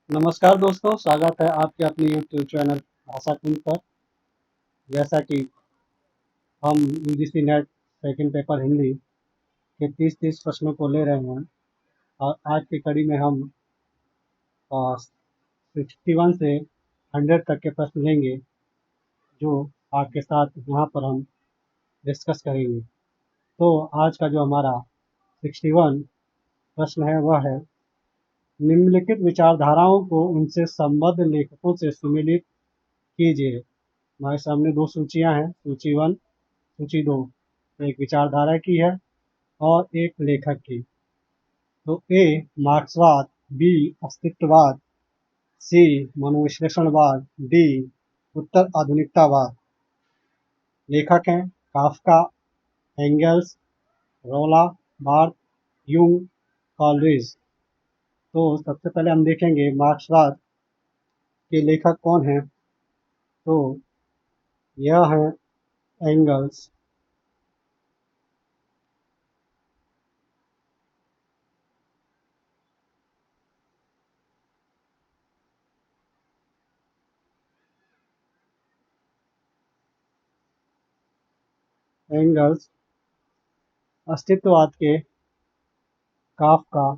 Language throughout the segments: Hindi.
नमस्कार दोस्तों, स्वागत है आपके अपने यूट्यूब चैनल भाषा कुंज पर। जैसा कि हम UGC net second paper Hindi के 30 प्रश्नों को ले रहे हैं और आज की कड़ी में हम 61 से 100 तक के प्रश्न लेंगे, जो आपके साथ यहाँ पर हम डिस्कस करेंगे। तो आज का जो हमारा 61 प्रश्न है वह है, निम्नलिखित विचारधाराओं को उनसे संबद्ध लेखकों से सुमेलित कीजिए। हमारे सामने दो सूचियां हैं, सूची 1, सूची 2। एक विचारधारा की है और एक लेखक की। तो ए मार्क्सवाद, बी अस्तित्ववाद, सी मनोविश्लेषणवाद, डी उत्तर आधुनिकतावाद। लेखक हैं काफ्का, एंगल्स, रोला, बार्थ, यूंग, कॉलरिज। तो सबसे पहले हम देखेंगे मार्क्सवाद के लेखक कौन हैं। तो यह है एंगल्स। एंगल्स अस्तित्ववाद के काफ्का,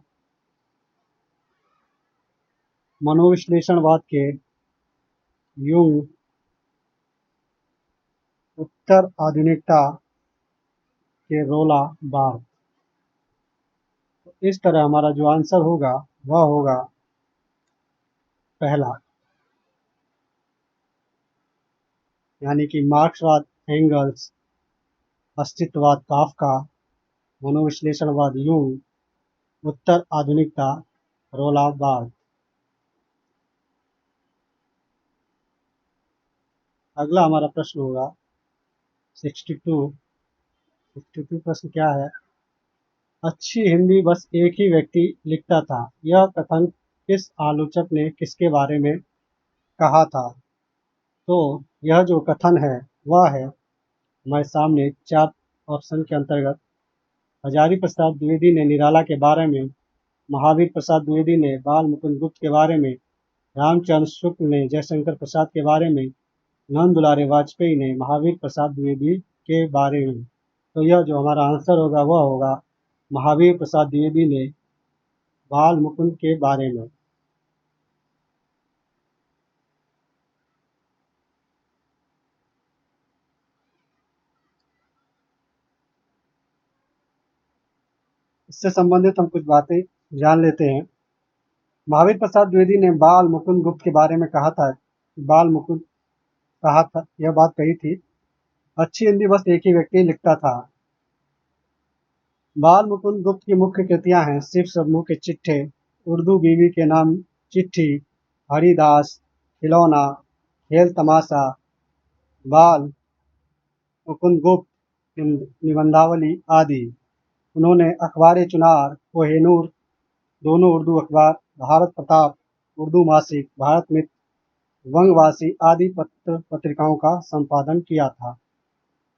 मनोविश्लेषणवाद के यूंग, उत्तर आधुनिकता के रोला बार्थ। तो इस तरह हमारा जो आंसर होगा वह होगा पहला, यानी कि मार्क्सवाद एंगल्स, अस्तित्ववाद काफ्का, मनोविश्लेषणवाद यूंग, उत्तर आधुनिकता रोला बार्थ। अगला हमारा प्रश्न होगा 62। 62 प्रश्न क्या है, अच्छी हिंदी बस एक ही व्यक्ति लिखता था, यह कथन किस आलोचक ने किसके बारे में कहा था। तो यह जो कथन है वह है हमारे सामने 4 ऑप्शन के अंतर्गत, हजारी प्रसाद द्विवेदी ने निराला के बारे में, महावीर प्रसाद द्विवेदी ने बाल मुकुंद गुप्त के बारे में, रामचंद्र शुक्ल ने जयशंकर प्रसाद के बारे में, नंद दुलारे वाजपेयी ने महावीर प्रसाद द्विवेदी के बारे में। तो यह जो हमारा आंसर होगा वह होगा महावीर प्रसाद द्विवेदी ने बाल मुकुंद के बारे में। इससे संबंधित हम कुछ बातें जान लेते हैं। महावीर प्रसाद द्विवेदी ने बाल मुकुंद गुप्त के बारे में कहा था, बाल मुकुंद कहा था, यह बात कही थी, अच्छी हिंदी बस एक ही व्यक्ति लिखता था। बाल मुकुंद गुप्त की मुख्य कृतियां हैं शिव समूह के चिट्ठे, उर्दू बीवी के नाम चिट्ठी, हरिदास, खिलौना, खेल तमाशा, बाल मुकुंद गुप्त निबंधावली आदि। उन्होंने अखबार चुनार, कोहिनूर दोनों उर्दू अखबार, भारत प्रताप उर्दू मासिक, भारत मित्र, वंगवासी आदि पत्र पत्रिकाओं का संपादन किया था।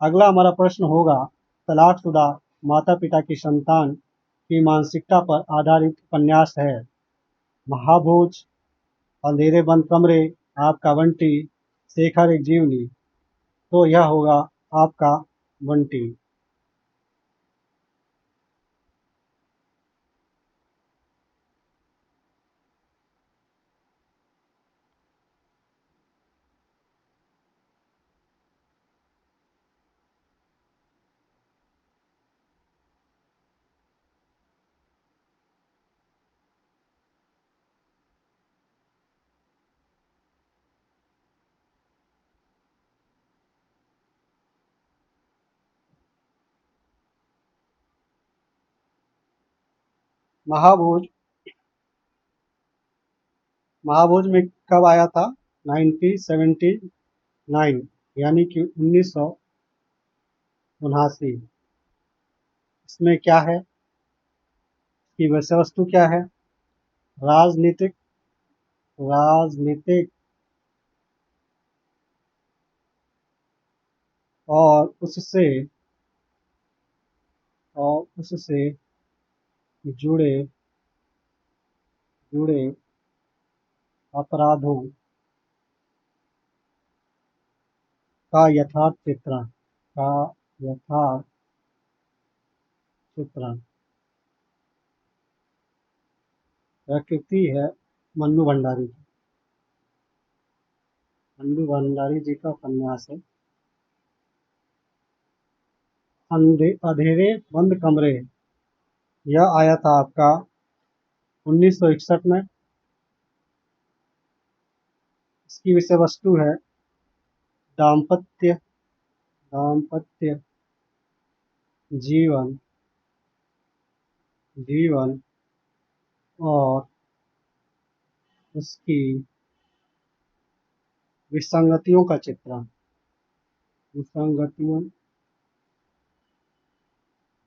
अगला हमारा प्रश्न होगा, तलाकशुदा माता पिता की संतान की मानसिकता पर आधारित उपन्यास है। महाभोज, अंधेरे बंद कमरे, आपका बंटी, शेखर एक जीवनी। तो यह होगा आपका बंटी। महाभोज, महाभोज में कब आया था? 1979, यानी कि 1979। इसमें क्या है कि विषय वस्तु क्या है? राजनीतिक, राजनीतिक और उससे और उससे जुड़े जुड़े अपराधों का यथार्थ चित्रण का यथार्थ चित्रण। यह कृति है मन्नू भंडारी की। मन्नू भंडारी जी का उपन्यास है। अंधेरे बंद कमरे, यह आया था आपका 1961 में। इसकी विषय वस्तु है दाम्पत्य दाम्पत्य जीवन जीवन और उसकी विसंगतियों का चित्रण। विसंगतियों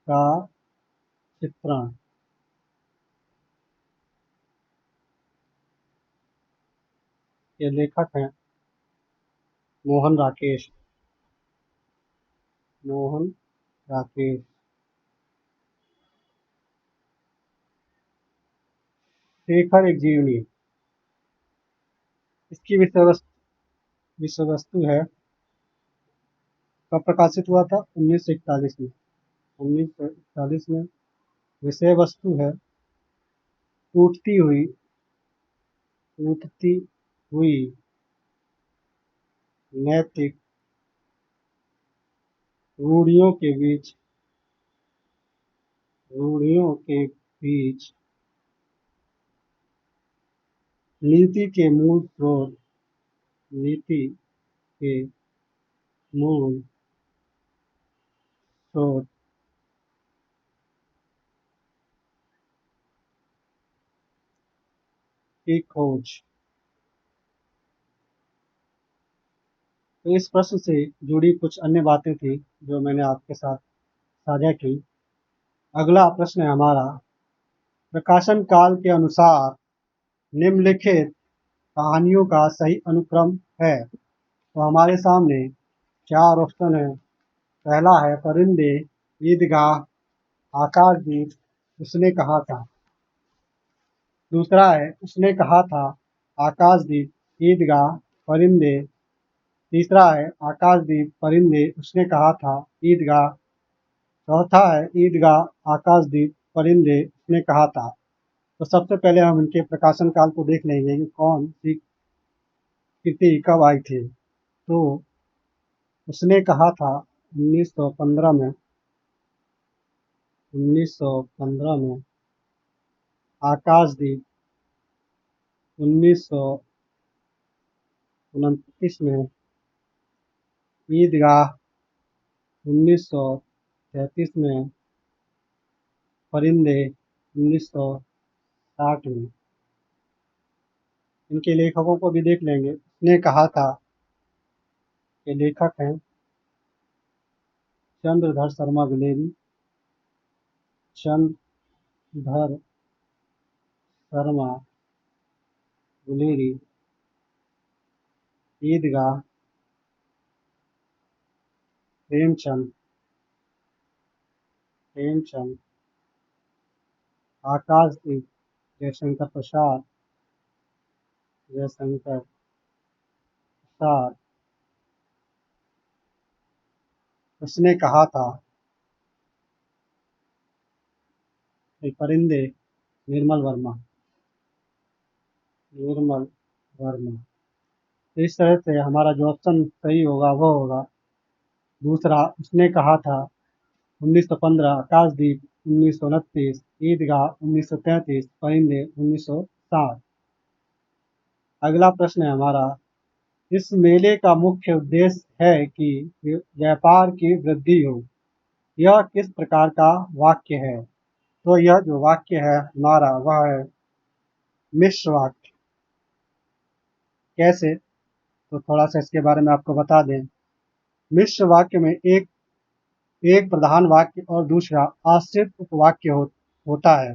का चित्रण। ये लेखक हैं मोहन राकेश। मोहन राकेश। शेखर एक जीवनी। इसकी विषय वस्तु है, कब प्रकाशित हुआ था? 1941 में। 1941 में। विषय वस्तु है टूटती हुई टूटती हुई नैतिक रूढ़ियों के बीच रूढ़ियों के बीच नीति के मूल स्रोत नीति के मूल स्रोत की खोज। तो इस प्रश्न से जुड़ी कुछ अन्य बातें थी जो मैंने आपके साथ साझा की। अगला प्रश्न है हमारा, प्रकाशन काल के अनुसार निम्नलिखित कहानियों का सही अनुक्रम है। तो हमारे सामने 4 ऑप्शन है। पहला है परिंदे, ईदगाह, आकाशदीप, उसने कहा था। दूसरा है उसने कहा था, आकाशदीप, ईदगाह, परिंदे। तीसरा है आकाशदीप, परिंदे, उसने कहा था, ईदगाह। चौथा है ईदगाह, आकाशदीप, परिंदे, उसने कहा था। तो सबसे पहले हम इनके प्रकाशन काल को देख लेंगे कि कौन सी कृति कब आई थी। तो उसने कहा था 1915 में। 1915 में। आकाशदीप 1929 में। ईदगाह 1933 में। परिंदे 1960 में। इनके लेखकों को भी देख लेंगे। उसने कहा था कि लेखक हैं चंद्रधर शर्मा गुलेरी। चंद्रधर शर्मा गुलेरी। ईदगाह प्रेमचंद प्रेमचंद। आकाशदीप जयशंकर प्रसाद जयशंकर प्रसाद। उसने कहा था कि परिंदे निर्मल वर्मा। निर्मल वर्मा। तो इस तरह से हमारा जो ऑप्शन सही होगा वो होगा दूसरा, उसने कहा था 1915, आकाशदीप 1929, ईदगाह 1933, परिंदे 1960। अगला प्रश्न है हमारा, इस मेले का मुख्य उद्देश्य है कि व्यापार की वृद्धि हो। यह किस प्रकार का वाक्य है? तो यह जो वाक्य है हमारा वह है मिश्र वाक्य। कैसे? तो थोड़ा सा इसके बारे में आपको बता दें। मिश्र वाक्य में एक प्रधान वाक्य और दूसरा आश्रित उपवाक्य होता है।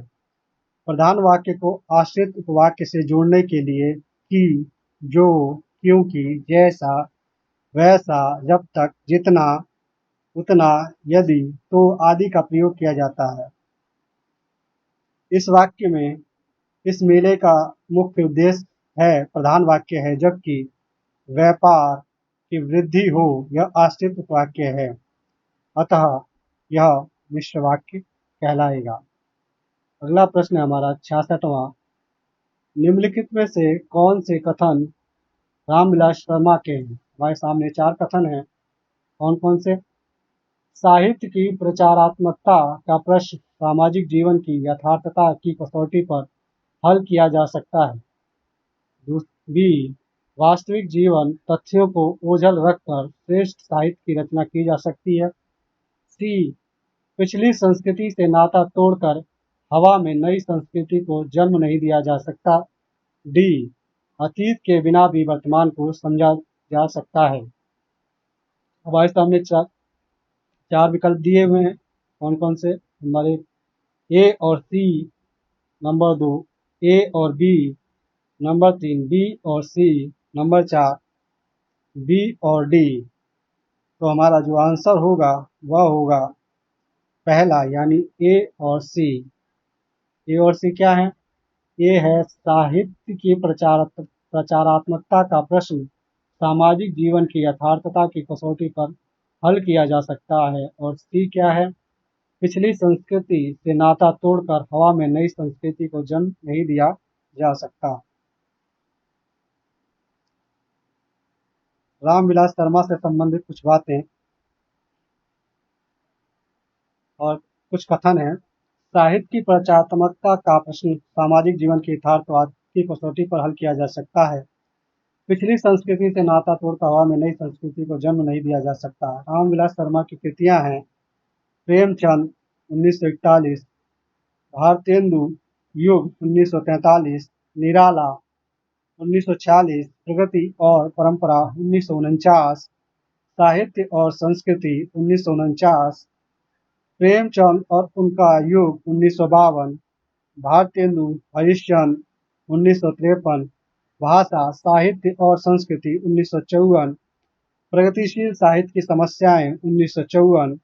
प्रधान वाक्य को आश्रित उपवाक्य से जोड़ने के लिए कि, जो, क्योंकि, जैसा, वैसा, जब तक, जितना, उतना, यदि, तो आदि का प्रयोग किया जाता है। इस वाक्य में इस मेले का मुख्य उद्देश्य है प्रधान वाक्य है, जबकि व्यापार की वृद्धि हो यह आश्रित वाक्य है। अतः यह मिश्र वाक्य कहलाएगा। अगला प्रश्न है हमारा 66वां। निम्नलिखित में से कौन से कथन रामविलास शर्मा के हैं? हमारे सामने 4 कथन हैं। कौन कौन से? साहित्य की प्रचारात्मकता का प्रश्न सामाजिक जीवन की यथार्थता की कसौटी पर हल किया जा सकता है। बी, वास्तविक जीवन तथ्यों को ओझल रखकर श्रेष्ठ साहित्य की रचना की जा सकती है। सी, पिछली संस्कृति से नाता तोड़कर हवा में नई संस्कृति को जन्म नहीं दिया जा सकता। डी, अतीत के बिना भी वर्तमान को समझा जा सकता है। हमारे सामने चार विकल्प दिए हुए हैं। कौन कौन से? हमारे ए और सी, नंबर 2 ए और बी, नंबर 3 बी और सी, नंबर 4 बी और डी। तो हमारा जो आंसर होगा वह होगा पहला, यानी ए और सी। ए और सी क्या है? ए है साहित्य की प्रचारात्मकता का प्रश्न सामाजिक जीवन की यथार्थता की कसौटी पर हल किया जा सकता है। और सी क्या है? पिछली संस्कृति से नाता तोड़कर हवा में नई संस्कृति को जन्म नहीं दिया जा सकता। रामविलास शर्मा से संबंधित कुछ बातें और कुछ कथन हैं। साहित्य की प्रचारात्मकता का प्रश्न सामाजिक जीवन के यथार्थवाद की कसौटी पर हल किया जा सकता है। पिछली संस्कृति से नाता तोड़कर हवा में नई संस्कृति को जन्म नहीं दिया जा सकता। रामविलास शर्मा की कृतियां हैं प्रेमचंद 1941, भारतेंदु युग 1943, निराला 1946, प्रगति और परंपरा 1949, साहित्य और संस्कृति 1949, प्रेमचंद और उनका युग 1952, भारतेंदु हरिश्चंद्र 1953, भाषा साहित्य और संस्कृति 1954, प्रगतिशील साहित्य की समस्याएं 1954,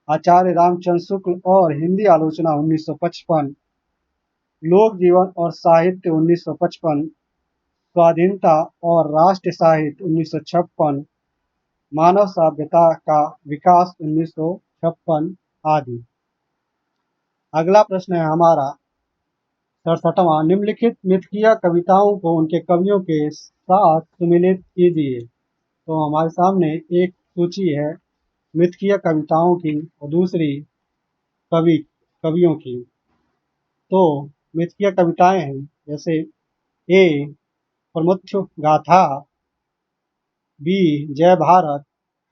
आचार्य रामचंद्र शुक्ल और हिंदी आलोचना 1955, लोक जीवन और साहित्य 1955, स्वाधीनता और राष्ट्र साहित्य 1956, मानव सभ्यता का विकास 1956 आदि। अगला प्रश्न है हमारा 67वां। निम्नलिखित मिथकीय कविताओं को उनके कवियों के साथ सुमिलित कीजिए। तो हमारे सामने एक सूची है मिथकीय कविताओं की और दूसरी कवियों की। तो मिथकीय कविताएं हैं जैसे ए, प्रमुख गाथा, बी, जय भारत,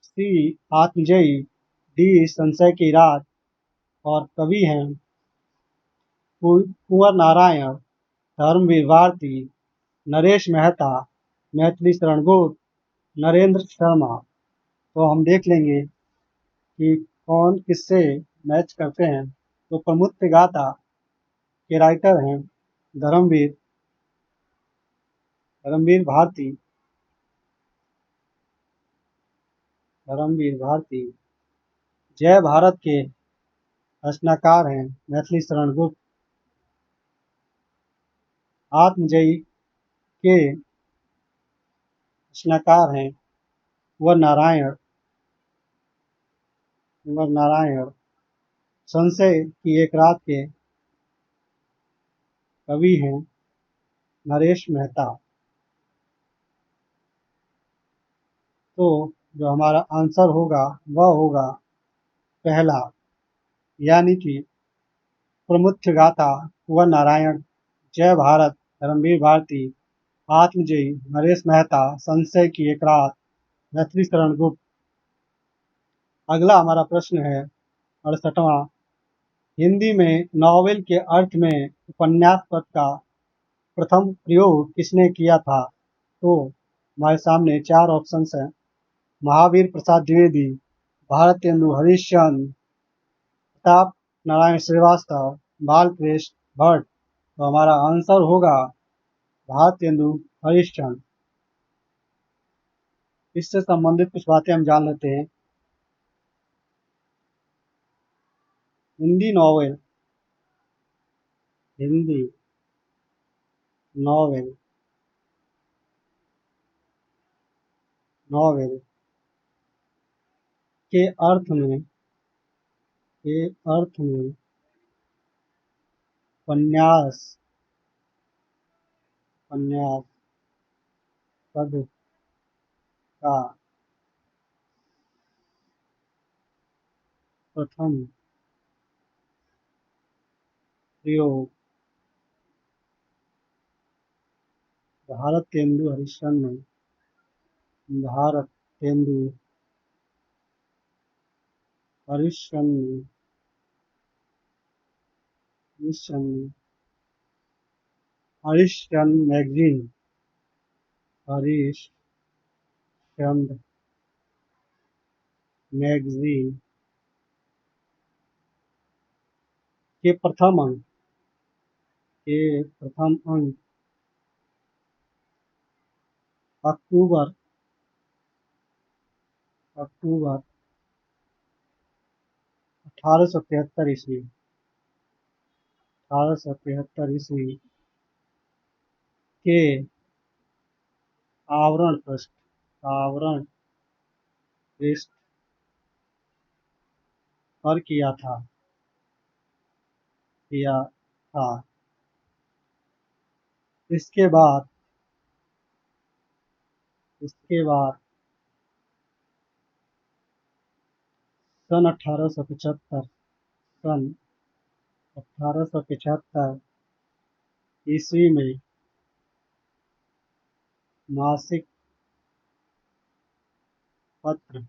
सी, आत्मजयी, डी, संशय की रात। और कवि हैं कुंवर नारायण, धर्मवीर भारती, नरेश मेहता, मैथिली शरण गुप्त, नरेंद्र शर्मा। तो हम देख लेंगे कि कौन किससे मैच करते हैं। तो प्रमुख गाथा के राइटर हैं धर्मवीर धर्मवीर भारती धर्मवीर भारती। जय भारत के रचनाकार हैं मैथिली शरण गुप्त। आत्मजयी के रचनाकार हैं कुंवर नारायण। संशय की एक रात के कवि हैं नरेश मेहता। तो जो हमारा आंसर होगा वह होगा पहला, यानी कि प्रमुख गाथा कुंवर नारायण, जय भारत धर्मवीर भारती, आत्मजयी नरेश मेहता, संशय की एक रात मैथिली शरण गुप्त। अगला हमारा प्रश्न है 68वां। हिंदी में नॉवेल के अर्थ में उपन्यास पद का प्रथम प्रयोग किसने किया था? तो हमारे सामने 4 ऑप्शंस हैं महावीर प्रसाद द्विवेदी, भारतेंदु हरिश्चंद्र, प्रताप नारायण श्रीवास्तव, बालकृष्ण भट्ट। तो हमारा आंसर होगा भारतेंदु हरिश्चंद्र। इससे संबंधित कुछ बातें हम जान लेते हैं। हिंदी नॉवेल नॉवेल के अर्थ में उपन्यास उपन्यास शब्द का प्रथम प्रयोग भारतेंदु हरिश्चंद्र भारतेंदु हरिश्चंद्र हरिश्चंद्र हरिश्चंद्र मैगजीन हरिश्चंद्र मैगजीन के प्रथम अंक अक्टूबर अक्टूबर 1873 ईस्वी 1873 ईस्वी के आवरण पृष्ठ पर किया था। इसके बाद सन 1875 ईस्वी में मासिक पत्र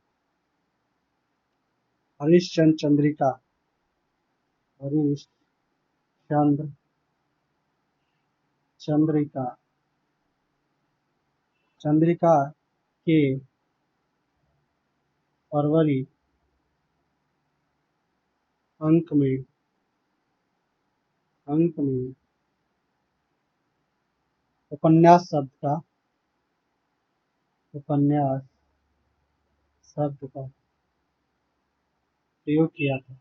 हरिश्चंद्र चंद्रिका के फरवरी अंक में उपन्यास शब्द का प्रयोग किया था।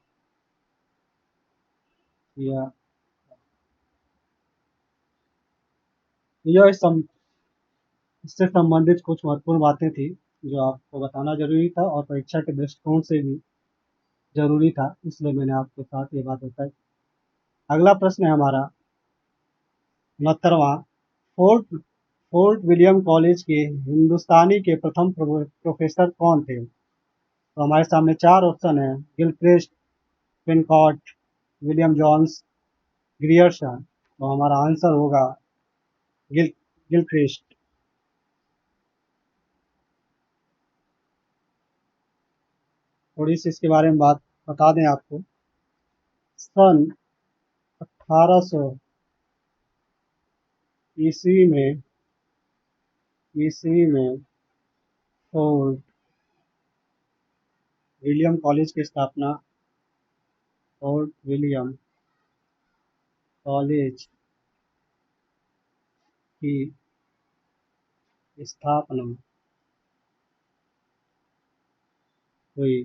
इससे संबंधित कुछ महत्वपूर्ण बातें थी जो आपको बताना जरूरी था और परीक्षा के दृष्टिकोण से भी जरूरी था, इसलिए मैंने आपके साथ ये बात बताई। अगला प्रश्न है हमारा 69वां। फोर्ट विलियम कॉलेज के हिंदुस्तानी के प्रथम प्रोफेसर कौन थे? तो हमारे सामने 4 ऑप्शन है, गिलक्रिस्ट, पिनकॉट, विलियम जोन्स, ग्रियर्सन। तो हमारा आंसर होगा गिलक्रिस्ट। थोड़ी सी इसके बारे में बात बता दें आपको। सन 1800 ईस्वी में फोर्ट विलियम कॉलेज की स्थापना फोर्ट विलियम कॉलेज की स्थापना हुई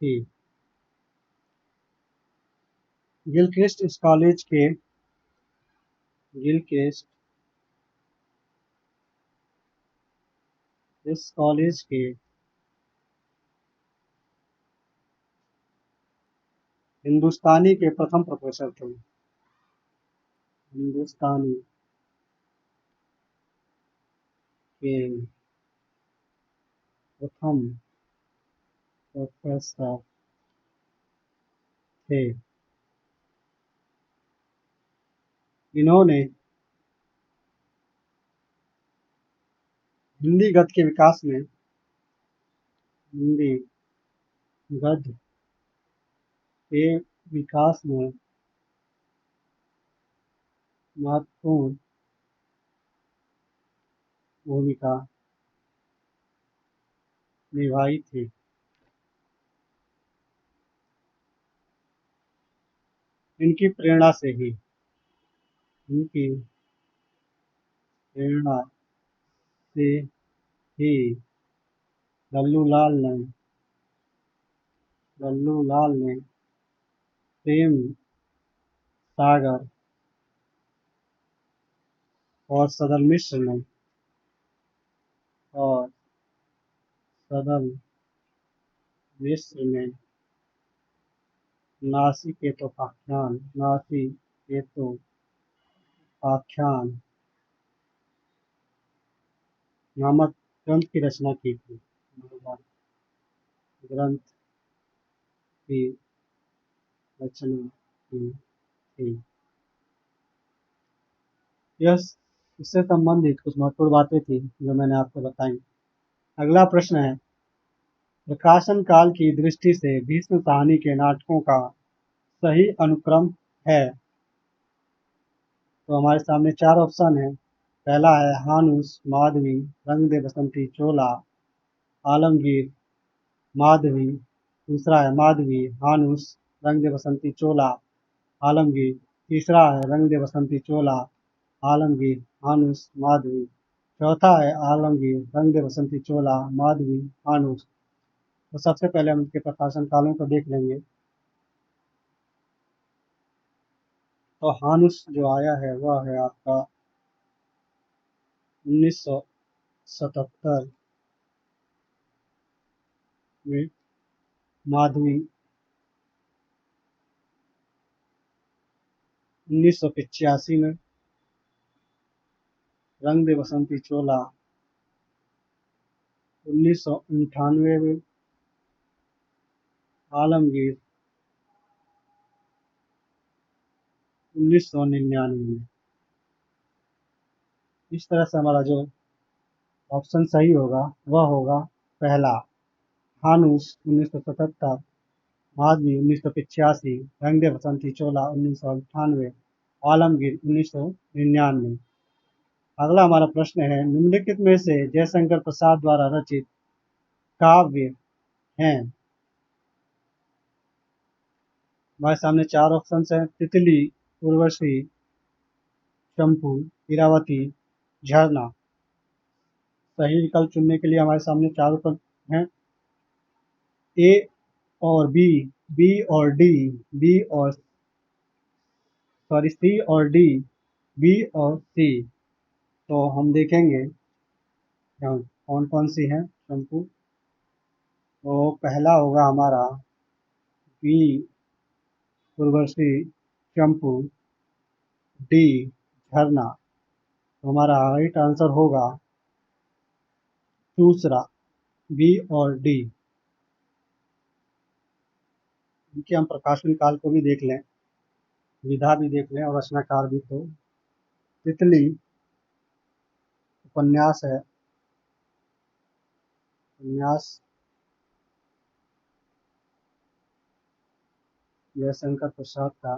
थी। गिलक्रिस्ट इस कॉलेज के हिंदुस्तानी के प्रथम प्रोफेसर थे। हिंदुस्तानी के प्रथम प्रोफेसर थे। इन्होंने हिंदी गद्य के विकास में महत्वपूर्ण भूमिका निभाई थी। इनकी प्रेरणा से ही लल्लूलाल ने प्रेम सागर और सदर मिश्र ने सदल विश्व में नासिकेतोपाख्यान नामक ग्रंथ की रचना की थी। ग्रंथ की रचना की थी। यह इससे संबंधित कुछ महत्वपूर्ण बातें थी जो मैंने आपको बताई। अगला प्रश्न है, प्रकाशन काल की दृष्टि से भीष्म कहानी के नाटकों का सही अनुक्रम है। तो हमारे सामने 4 ऑप्शन है। पहला है हानुस, माधवी, रंग दे बसंती, चोला, आलमगीर, माधवी। दूसरा है माधवी, हानुस, रंग दे बसंती, चोला, आलमगीर। तीसरा है रंग दे बसंती, चोला, आलमगीर, हानुस, माधवी। चौथा है आलमगीर, रंग दे बसंती, चोला, माधवी, हानुस। तो सबसे पहले हम इसके प्रकाशन कालों को देख लेंगे। तो हानुस जो आया है वह है आपका 1977 में। माधवी 1985 में। रंग दे बसंती चोला 1998 में। आलमगीर 1999 में। इस तरह से हमारा जो ऑप्शन सही होगा वह होगा पहला हानुस 1977, माधवी 1985, रंग दे बसंती चोला 1998, आलमगीर 1999। अगला हमारा प्रश्न है, निम्नलिखित में से जयशंकर प्रसाद द्वारा रचित काव्य हैं। हमारे सामने 4 ऑप्शन हैं। तितली, उर्वशी, चंपू, इरावती, झरना। सही विकल्प चुनने के लिए हमारे सामने 4 विकल्प हैं। ए और बी, बी और डी, बी और सी और डी, बी और सी। तो हम देखेंगे कौन कौन सी हैं चंपू। तो पहला होगा हमारा बी, उर्वशी, चंपू, डी, झरना। तो हमारा राइट आंसर होगा दूसरा बी और डी। इनके हम प्रकाशन काल को भी देख लें, विधा भी देख लें और रचनाकार भी। तो तितली उपन्यास है। उपन्यास जयशंकर प्रसाद का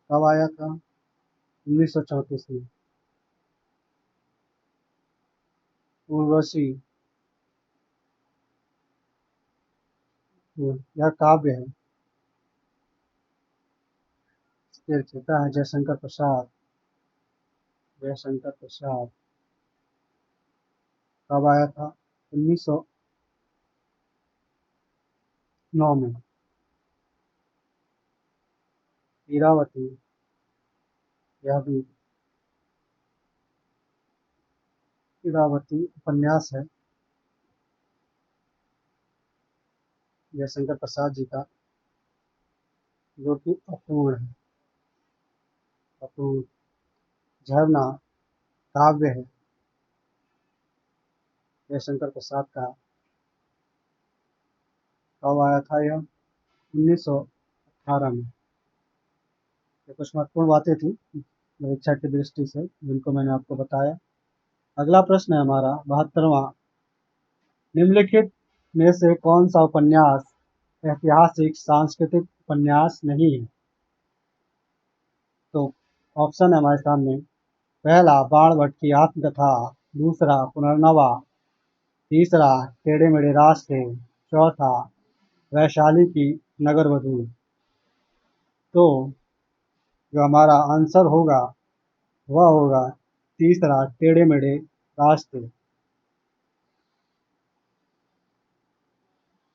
कब आया था? 1934 में। उर्वशी यह काव्य है। इसकी रचयिता है जयशंकर प्रसाद। कब आया था? 1909 में। इरावती यह भी इरावती उपन्यास है जयशंकर प्रसाद जी का, जो कि अपूर्ण है। अपूर्ण। झरना काव्य है जयशंकर प्रसाद का। कब आया था यह? 1918 में। ये कुछ महत्वपूर्ण बातें थी परीक्षा की दृष्टि से जिनको मैंने आपको बताया। अगला प्रश्न है हमारा 72वां, निम्नलिखित में से कौन सा उपन्यास ऐतिहासिक सांस्कृतिक उपन्यास नहीं है? तो ऑप्शन है हमारे सामने। पहला बाणभट्ट की आत्मकथा, दूसरा पुनर्नवा, तीसरा टेढ़े मेढ़े रास्ते, चौथा वैशाली की नगरवधू। तो जो हमारा आंसर होगा वह होगा तीसरा टेढ़े मेढ़े रास्ते।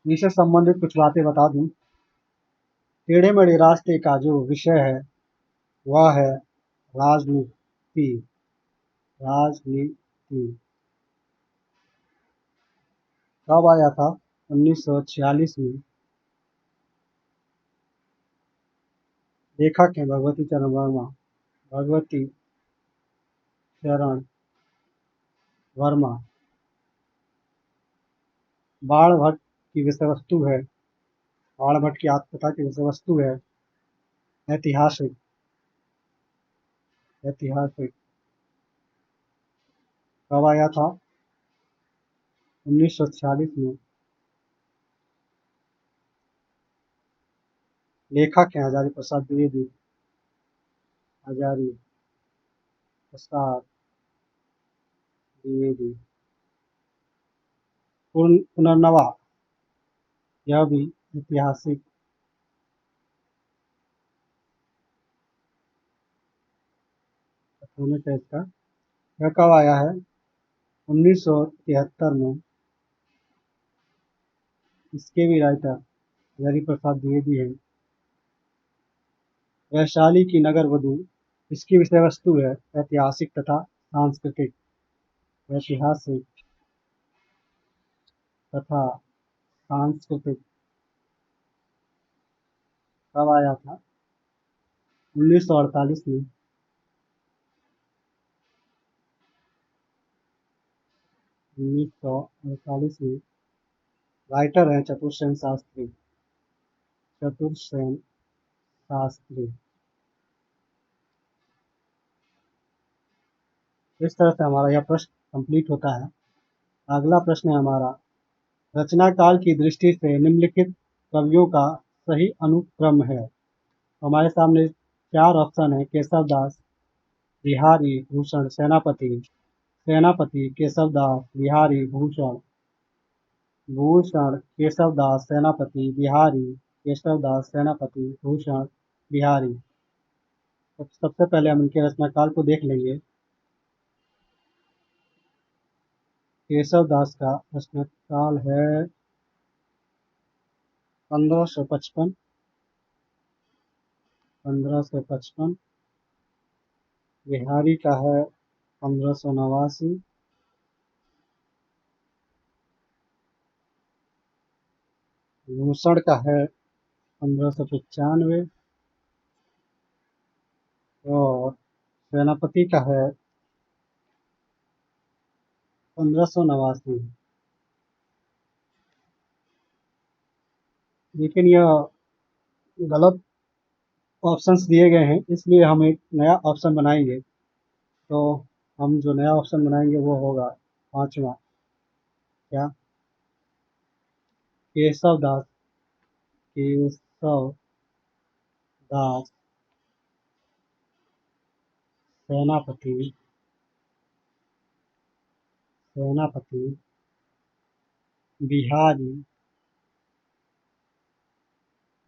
इससे संबंधित कुछ बातें बता दूं। टेढ़े मेढ़े रास्ते का जो विषय है वह है राजनीति। राजनीति कब आया था? 1946 में। लेखक हैं भगवती चरण वर्मा। भगवती चरण वर्मा। बाणभट्ट की विषय वस्तु है, बाणभट्ट की आत्मकथा की विषय वस्तु है ऐतिहासिक। ऐतिहासिक कब आया था? 1946 में। लेखक हैं हजारी प्रसाद द्विवेदी। हजारी प्रसाद द्विवेदी। पुनर्नवा, यह भी ऐतिहासिक। होने का इसका यह कब आया है? 1973 में। इसके भी राइटर हजारी प्रसाद द्विवेदी हैं। वैशाली की नगर वधू, इसकी विषय वस्तु है ऐतिहासिक तथा सांस्कृतिक। ऐतिहासिक तथा सांस्कृतिक कब आया था? 1948 में। 1948 में। राइटर हैं चतुर्सेन शास्त्री। चतुर्सेन शास्त्री। इस तरह से हमारा यह प्रश्न कंप्लीट होता है। अगला प्रश्न है हमारा, रचना काल की दृष्टि से निम्नलिखित कवियों का सही अनुक्रम है। हमारे सामने चार ऑप्शन है: केशव दास, बिहारी भूषण सेनापति, सेनापति केशव दास, बिहारी भूषण, भूषण केशव दास सेनापति, बिहारी केशव दास सेनापति, भूषण बिहारी। तो सबसे पहले हम इनके रचनाकाल को देख लेंगे। केशव दास का रचनाकाल है 1555। 1555। बिहारी का है 1589। भूषण का है 1595। और सेनापति का है 1589। लेकिन यह गलत ऑप्शंस दिए गए हैं, इसलिए हम एक नया ऑप्शन बनाएंगे। तो हम जो नया ऑप्शन बनाएंगे वो होगा पांचवा। क्या? केशव दास। केशव दास सेनापति। सेनापति बिहारी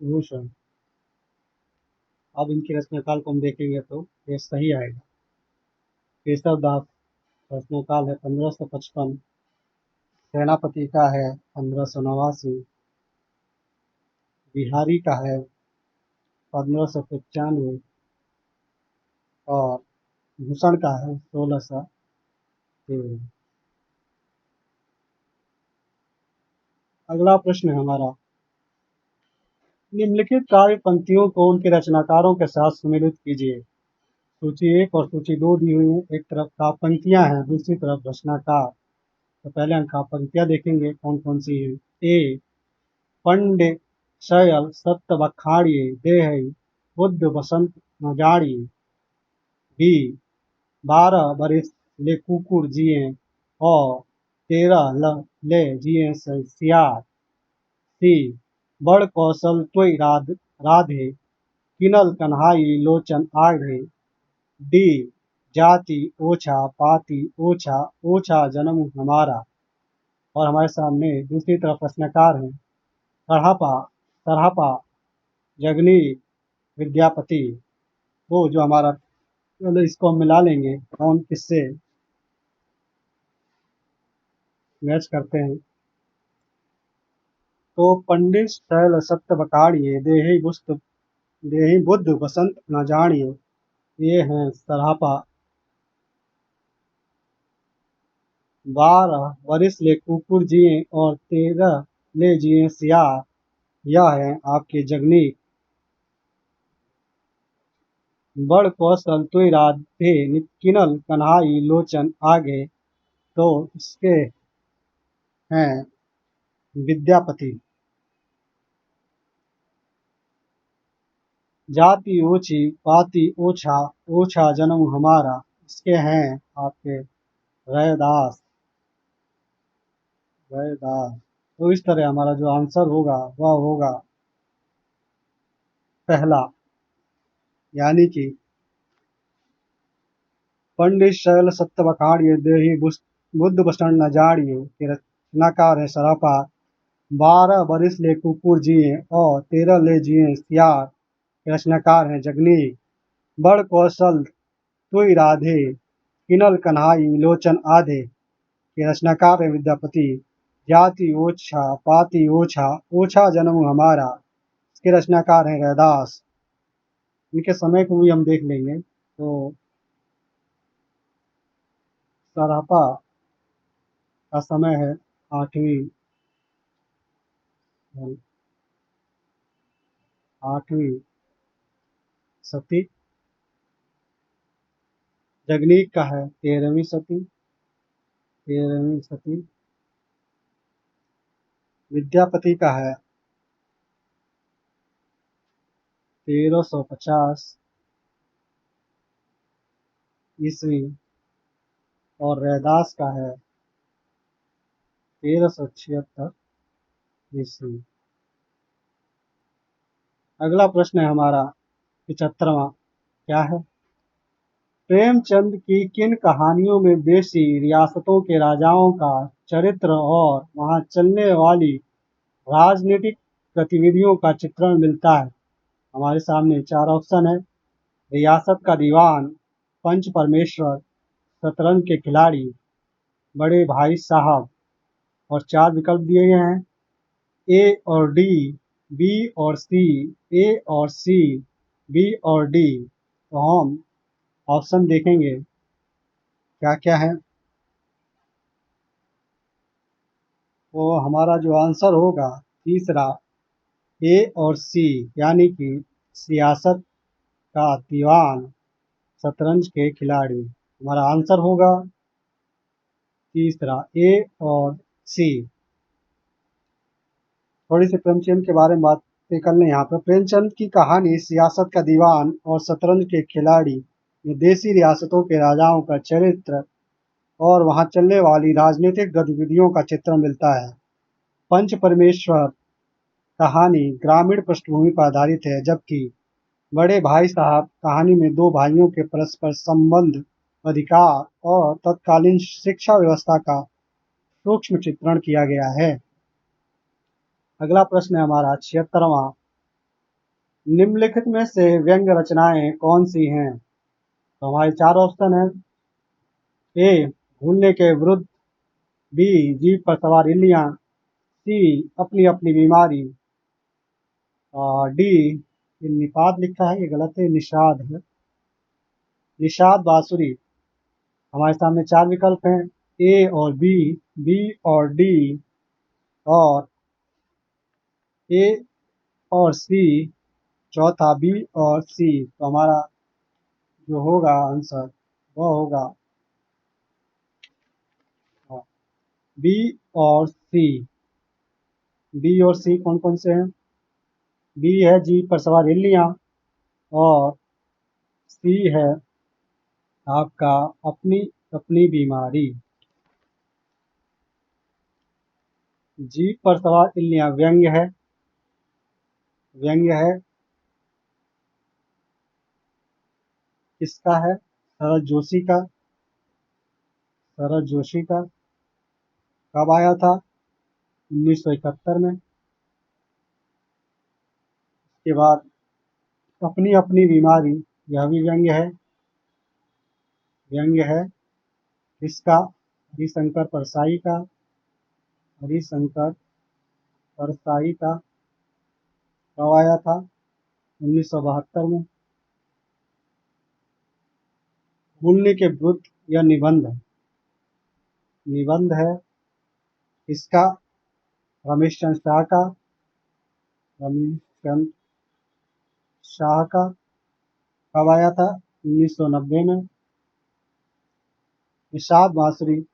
भूषण। अब इनकी रचनाकाल को हम देखेंगे तो ये सही आएगा। केशव दास रचनाकाल है 1555। सेनापति का है 1589। बिहारी का है 1595। और भूषण का है 1613। अगला प्रश्न है हमारा, निम्नलिखित काव्य पंक्तियों को उनके रचनाकारों के साथ सम्मिलित कीजिए। सूची 1 और सूची 2 दी हुई है। एक तरफ काव्य पंक्तियां हैं, दूसरी तरफ रचनाकार। तो पहले हम काव्य पंक्तियां देखेंगे कौन कौन सी हैं। ए, पंडे शयल सत्य बखाड़िए देहई बुद्ध बसंत न जाड़िए। बी, 12 बरिस ले कुकुर जिए और 13 ले जिए सियार। सी, बड़ कौशल त्वई राधे किनल कन्हाई लोचन आढ़े। डी, जाति ओछा पाति ओछा ओछा जन्म हमारा। और हमारे सामने दूसरी तरफ रचनाकार हैं सरहपा सरहपा जगनी विद्यापति। वो जो हमारा, चलो इसको हम मिला लेंगे कौन किससे मैच करते हैं। तो पंडित शैल सत्य बकाड़िए देहि बुद्ध बसंत न जानिए। ये हैं सरहपा 12 बरिस ले कुकुर जिए और 13 ले जिए सियार। यह है आपके जगनी। बड़ कौशल तुय राधे किनल कन्हाई लोचन आगे। तो इसके हैं विद्यापति। जाति ऊंची पाति ओछा, ओछा जन्म हमारा। इसके हैं आपके रैदास। रैदास। तो इस तरह हमारा जो आंसर होगा वह होगा पहला, यानी कि पंडित शैल सत्य बखाड़िए देहि बुद्ध बसंड न जाड़िए के रचनाकार है सरापा। 12 बरिस ले कुकुर जिए और 13 ले जिए सियार के रचनाकार हैं जगनी। बड़ कौशल तुय राधे किनल कन्हाई लोचन आधे के रचनाकार है विद्यापति। जाति ओछा पाति ओछा, ओछा जन्म हमारा। इसके रचनाकार हैं रैदास। इनके समय को भी हम देख लेंगे। तो सरापा का समय है 8वीं सती। जगनीक का है 13वीं सती। 13वीं सती। विद्यापति का है 1350 ईस्वी और रैदास का है 1376 ईस्वी। अगला प्रश्न है हमारा 75वां। क्या है? प्रेमचंद की किन कहानियों में देशी रियासतों के राजाओं का चरित्र और वहां चलने वाली राजनीतिक गतिविधियों का चित्रण मिलता है? हमारे सामने 4 ऑप्शन है। रियासत का दीवान, पंच परमेश्वर, शतरंज के खिलाड़ी, बड़े भाई साहब। और 4 विकल्प दिए गए हैं, ए और डी, बी और सी, ए और सी, बी और डी। तो हम ऑप्शन देखेंगे क्या क्या है। तो हमारा जो आंसर होगा तीसरा, ए और सी, यानी कि सियासत का दीवान, शतरंज के खिलाड़ी। हमारा आंसर होगा तीसरा, ए और सी। थोड़ी सी प्रेमचंद के बारे में बातें कर लें। यहाँ पर प्रेमचंद की कहानी सियासत का दीवान और शतरंज के खिलाड़ी में देशी रियासतों के राजाओं का चरित्र और वहां चलने वाली राजनीतिक गतिविधियों का चित्रण मिलता है। पंच परमेश्वर कहानी ग्रामीण पृष्ठभूमि पर आधारित है, जबकि बड़े भाई साहब कहानी में 2 भाइयों के परस्पर संबंध, अधिकार और तत्कालीन शिक्षा व्यवस्था का सूक्ष्म चित्रण किया गया है। अगला प्रश्न है हमारा 76वां। निम्नलिखित में से व्यंग्य रचनाएं कौन सी हैं? तो हमारे 4 ऑप्शन हैं। ए भूलने के विरुद्ध, बी जीप पर सवार इल्लियां, सी अपनी अपनी बीमारी, और डी ये निषाद लिखा है, ये गलत है, निषाद है, निषाद बांसुरी। हमारे सामने 4 विकल्प हैं, ए और बी, बी और डी, और ए और सी, चौथा बी और सी। तो हमारा जो होगा आंसर वह होगा बी और सी। बी और सी कौन कौन से हैं? बी है जीप पर सवार इल्लियां, और सी है आपका अपनी अपनी बीमारी। जीप पर सवार इल्लियां व्यंग्य है। व्यंग्य है किसका है? शरद जोशी का। शरद जोशी का। कब आया था? 1971 में। के बाद अपनी अपनी बीमारी, यह भी व्यंग्य है। व्यंग्य है किसका? हरिशंकर परसाई का। हरिशंकर परसाई का। कब आया था? 1972 में। भूलने के विरुद्ध यह निबंध है। निबंध है इसका, रमेश चंद्र शाह का, रमेश चंद्र शाह का। कब आया था? 1990 में। निषाद बांसुरी,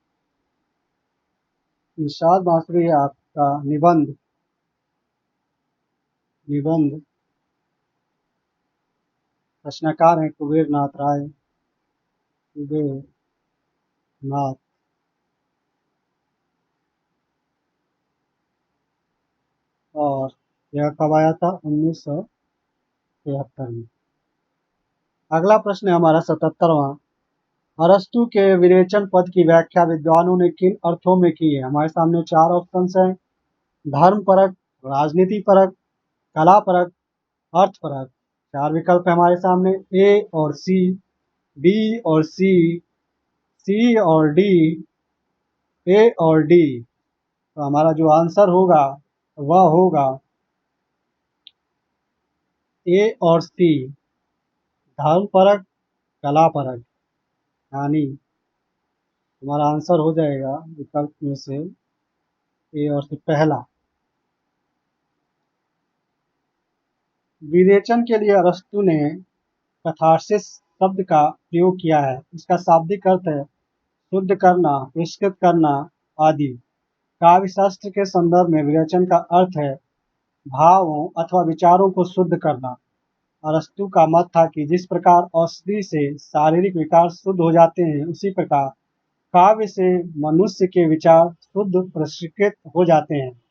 निषाद बांसुरी है आपका निबंध, निबंध। रचनाकार हैं कुबेर नाथ राय, कुबेर नाथ। और यह कब आया था? 1973 में। अगला प्रश्न है हमारा 77वां। अरस्तु के विरेचन पद की व्याख्या विद्वानों ने किन अर्थों में की है? हमारे सामने चार ऑप्शंस हैं: धर्म परक, राजनीति परक, कला परक, अर्थ परक। चार विकल्प है हमारे सामने, ए और सी, बी और सी और डी, ए और डी। तो हमारा जो आंसर होगा वह होगा ए और सी, धर्म परक, कला परक। यानी हमारा आंसर हो जाएगा विकल्प में से ए और सी, पहला। विरेचन के लिए अरस्तु ने कथार्सिस शब्द का प्रयोग किया है। इसका शाब्दिक अर्थ है शुद्ध करना, परिष्कृत करना आदि। काव्य शास्त्र के संदर्भ में विरेचन का अर्थ है भावों अथवा विचारों को शुद्ध करना। अरस्तु का मत था कि जिस प्रकार औषधि से शारीरिक विकार शुद्ध हो जाते हैं, उसी प्रकार काव्य से मनुष्य के विचार शुद्ध परिष्कृत हो जाते हैं।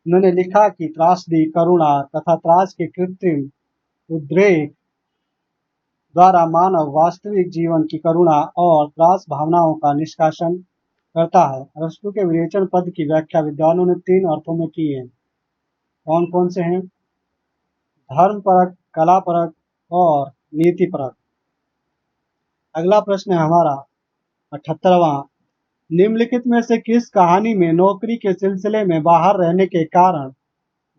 उन्होंने लिखा कि त्रासदी, करुणा तथा त्रास के कृत्रिम उद्रेक द्वारा मानव वास्तविक जीवन की करुणा और त्रास भावनाओं का निष्कासन करता है। अरस्तु के विरेचन पद की व्याख्या विद्वानों ने तीन अर्थों में की है। कौन कौन से हैं? धर्म परक, कला परक और नीति परक। अगला प्रश्न है हमारा 78वां। निम्नलिखित में से किस कहानी में नौकरी के सिलसिले में बाहर रहने के कारण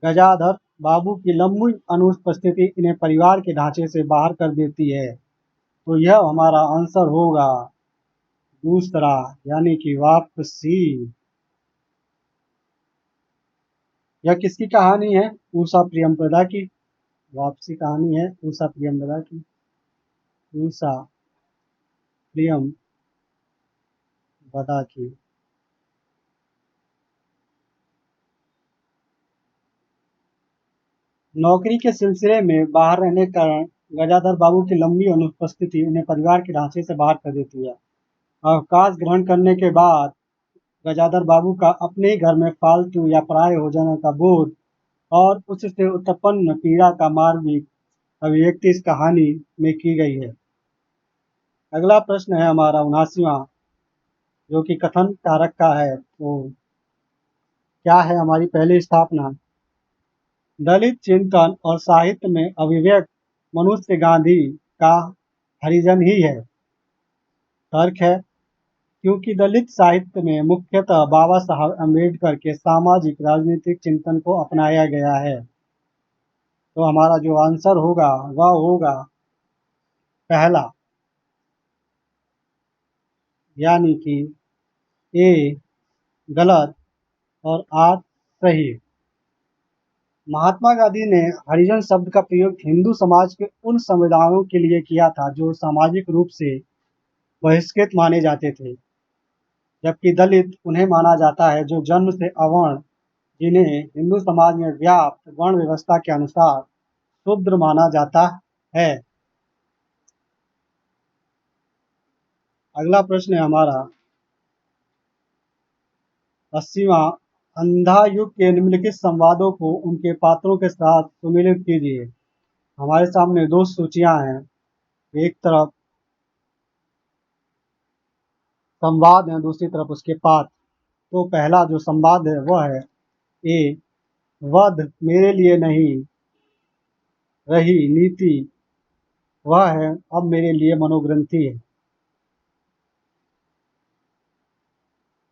गजाधर बाबू की लंबी अनुपस्थिति इन्हें परिवार के ढांचे से बाहर कर देती है? तो यह हमारा आंसर होगा दूसरा, यानी कि वापसी। यह किसकी कहानी है? उषा प्रियंवदा की। वापसी कहानी है उषा प्रियंवदा की, उषा प्रियंवदा की। नौकरी के सिलसिले में बाहर रहने के कारण गजाधर बाबू की लंबी अनुपस्थिति उन्हें परिवार के ढांचे से बाहर कर देती है। अवकाश ग्रहण करने के बाद गजाधर बाबू का अपने ही घर में फालतू या पराये हो जाने का बोध और उससे उत्पन्न पीड़ा का मार्मिक अभिव्यक्ति इस कहानी में की गई है। अगला प्रश्न है हमारा 79वां, जो कि कथन कारक का है। तो क्या है हमारी पहली स्थापना? दलित चिंतन और साहित्य में अभिव्यक्त मनुष्य गांधी का हरिजन ही है। तर्क है क्योंकि दलित साहित्य में मुख्यतः बाबा साहब अम्बेडकर के सामाजिक राजनीतिक चिंतन को अपनाया गया है। तो हमारा जो आंसर होगा वह होगा पहला, यानी कि ए गलत और आर सही। महात्मा गांधी ने हरिजन शब्द का प्रयोग हिंदू समाज के उन समुदायों के लिए किया था जो सामाजिक रूप से बहिष्कृत माने जाते थे, जबकि दलित उन्हें माना जाता है जो जन्म से अवर्ण, जिन्हें हिंदू समाज में व्याप्त वर्ण व्यवस्था के अनुसार शूद्र माना जाता है। अगला प्रश्न है हमारा 80वां। अंधा युग के निम्नलिखित संवादों को उनके पात्रों के साथ सुमेलित कीजिए। हमारे सामने दो सूचियां हैं, एक तरफ संवाद है, दूसरी तरफ उसके पात्र। तो पहला जो संवाद है वह है ए वध मेरे लिए नहीं रही नीति, वह है अब मेरे लिए मनोग्रंथि है।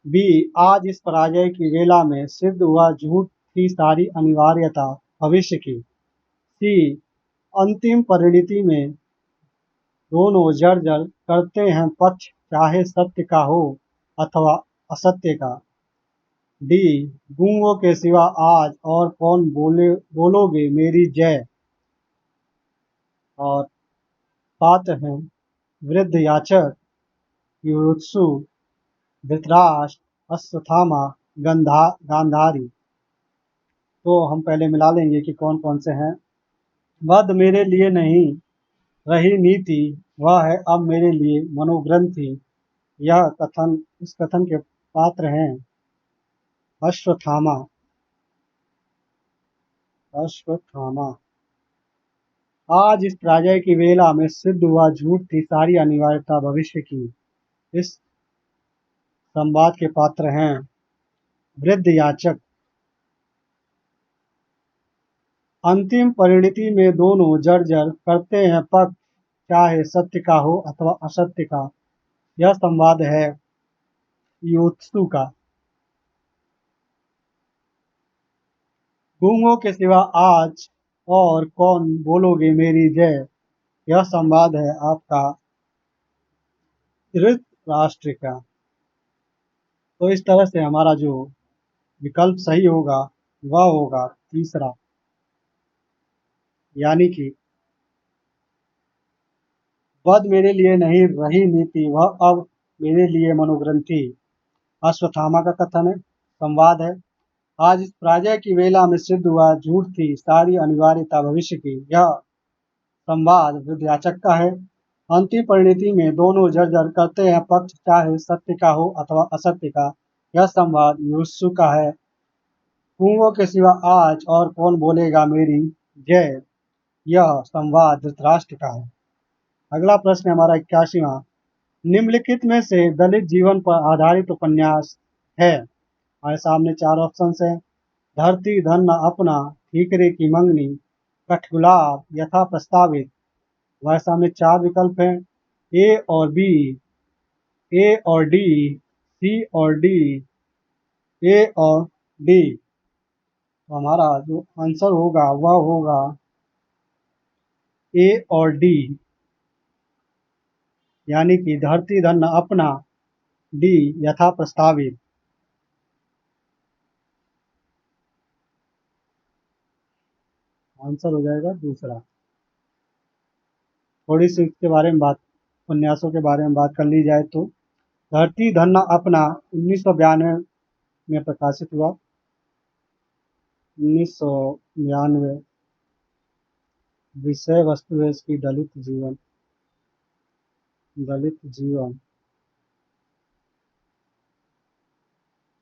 बी आज इस पराजय की वेला में सिद्ध हुआ झूठ की सारी अनिवार्यता भविष्य की। सी अंतिम परिणति में दोनों जर्जर करते हैं पक्ष, चाहे सत्य का हो अथवा असत्य का। डी, गूंगों के सिवा आज और कौन बोलोगे मेरी जय। और पात्र हैं वृद्ध याचक, युयुत्सु, धृतराष्ट्र, अश्वत्थामा, गांधारी। तो हम पहले मिला लेंगे कि कौन कौन से हैं। वध मेरे लिए नहीं रही नीति, वह है अब मेरे लिए मनोग्रंथि। यह कथन, इस कथन के पात्र हैं अश्वत्थामा। अश्वत्थामा। आज इस पराजय की वेला में सिद्ध हुआ झूठ थी सारी अनिवार्यता भविष्य की। इस संवाद के पात्र हैं वृद्ध याचक। अंतिम परिणति में दोनों जर्जर करते हैं पक्ष, चाहे सत्य का हो अथवा असत्य का। यह संवाद है युयुत्सु का। गूंगों के सिवा आज और कौन बोलोगे मेरी जय। यह संवाद है आपका धृतराष्ट्र का। तो इस तरह से हमारा जो विकल्प सही होगा वह होगा तीसरा, यानी कि वध मेरे लिए नहीं रही नीति, वह अब मेरे लिए मनोग्रंथि। अश्वत्थामा का कथन है, संवाद है। आज इस पराजय की वेला में सिद्ध हुआ झूठ थी सारी अनिवार्यता भविष्य की। यह संवाद वृद्धयाचक का है। अंतिम परिणति में दोनों जर्जर करते हैं पक्ष, चाहे सत्य का हो अथवा असत्य का। यह संवाद युयुत्सु का है। गूंगों के सिवा आज और कौन बोलेगा मेरी जय। यह संवाद धृतराष्ट्र का है। अगला प्रश्न हमारा 81वां। निम्नलिखित में से दलित जीवन पर आधारित उपन्यास है। हमारे सामने चार ऑप्शन है। धरती धन अपना, ठीकरे की मंगनी, कठगुलाब, यथा प्रस्तावित। हमारे सामने चार विकल्प हैं, ए और बी, ए और डी, सी और डी, ए और डी। तो हमारा जो आंसर होगा वह होगा ए और डी, यानी कि धरती धन अपना, डी यथा प्रस्तावित। आंसर हो जाएगा दूसरा। थोड़ी सी इसके बारे में बात, उपन्यासों के बारे में बात कर ली जाए तो धरती धन अपना 1992 में प्रकाशित हुआ। 1992। विषय वस्तु है इसकी दलित जीवन। दलित जीवन।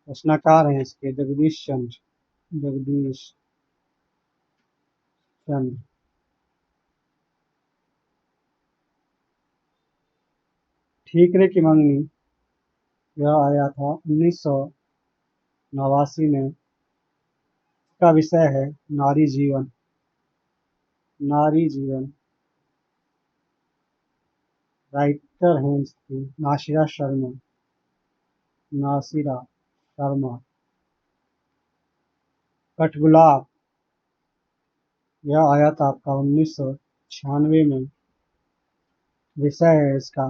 रचनाकार हैं इसके जगदीश चंद्र। जगदीश चंद्र। ठीकरे की मंगनी, यह आया था 1989 में। इसका विषय है नारी जीवन। नारी जीवन। राइटर हैं इसकी नासिरा शर्मा। नासिरा शर्मा। कठगुलाब, यह आया था आपका 1996 में। विषय है इसका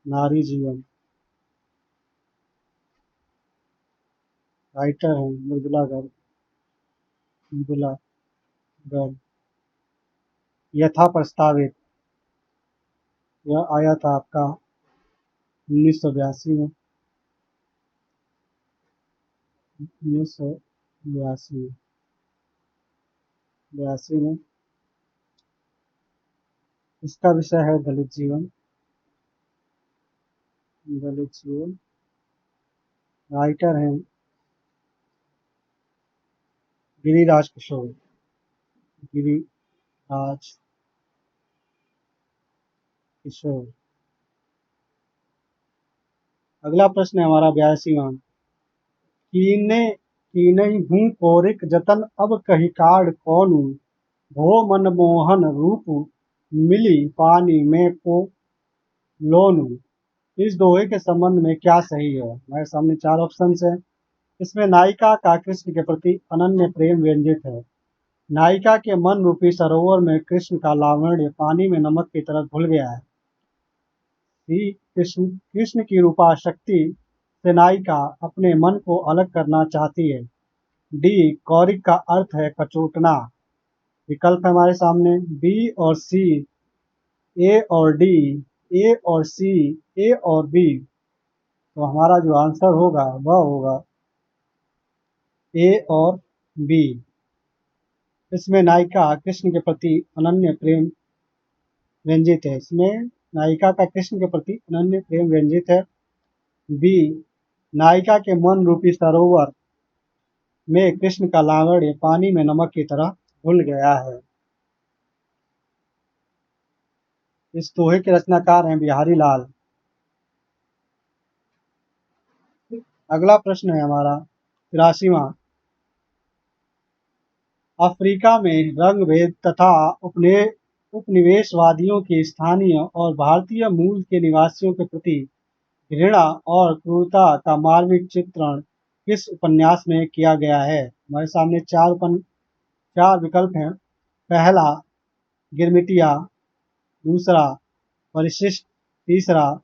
नारी जीवन। राइटर हैं मृदुला गर्ग। मृदुला गर्ग। यथा प्रस्तावित, यह आया था आपका 1982 में। 1982 में। इसका विषय है दलित जीवन। दलित जीवन। राइटर हैं गिरिराज किशोर। गिरिराज किशोर। अगला प्रश्न है हमारा 82वां। कीने कीनहि हूँ कोरिक जतन अब कही काड कौनु, भो मनमोहन रूप मिली पानी में को लोनु। इस दोहे के संबंध में क्या सही है। हमारे सामने चार ऑप्शन है। इसमें नायिका का कृष्ण के प्रति अनन्य प्रेम व्यंजित है। नायिका के मन रूपी सरोवर में कृष्ण का लावण्य पानी में नमक की तरह घुल गया है। कृष्ण कृष्ण की रूपा शक्ति से नायिका अपने मन को अलग करना चाहती है। डी, कौरिक का अर्थ है कचोटना। विकल्प है हमारे सामने बी और सी, ए और डी, ए और सी, ए और बी। तो हमारा जो आंसर होगा वह होगा ए और बी। इसमें नायिका कृष्ण के प्रति अनन्य प्रेम व्यंजित है। इसमें नायिका का कृष्ण के प्रति अनन्य प्रेम व्यंजित है। बी, नायिका के मन रूपी सरोवर में कृष्ण का लावण्य पानी में नमक की तरह घुल गया है। इस दोहे के रचनाकार हैं बिहारी लाल। अगला प्रश्न है हमारा 83वां। अफ्रीका में रंग भेद तथा उपनिवेशवादियों की स्थानीय और भारतीय मूल के निवासियों के प्रति घृणा और क्रूरता का मार्मिक चित्रण किस उपन्यास में किया गया है? हमारे सामने चार विकल्प हैं। पहला, गिरमिटिया। दूसरा, परिशिष्ट। तीसरा,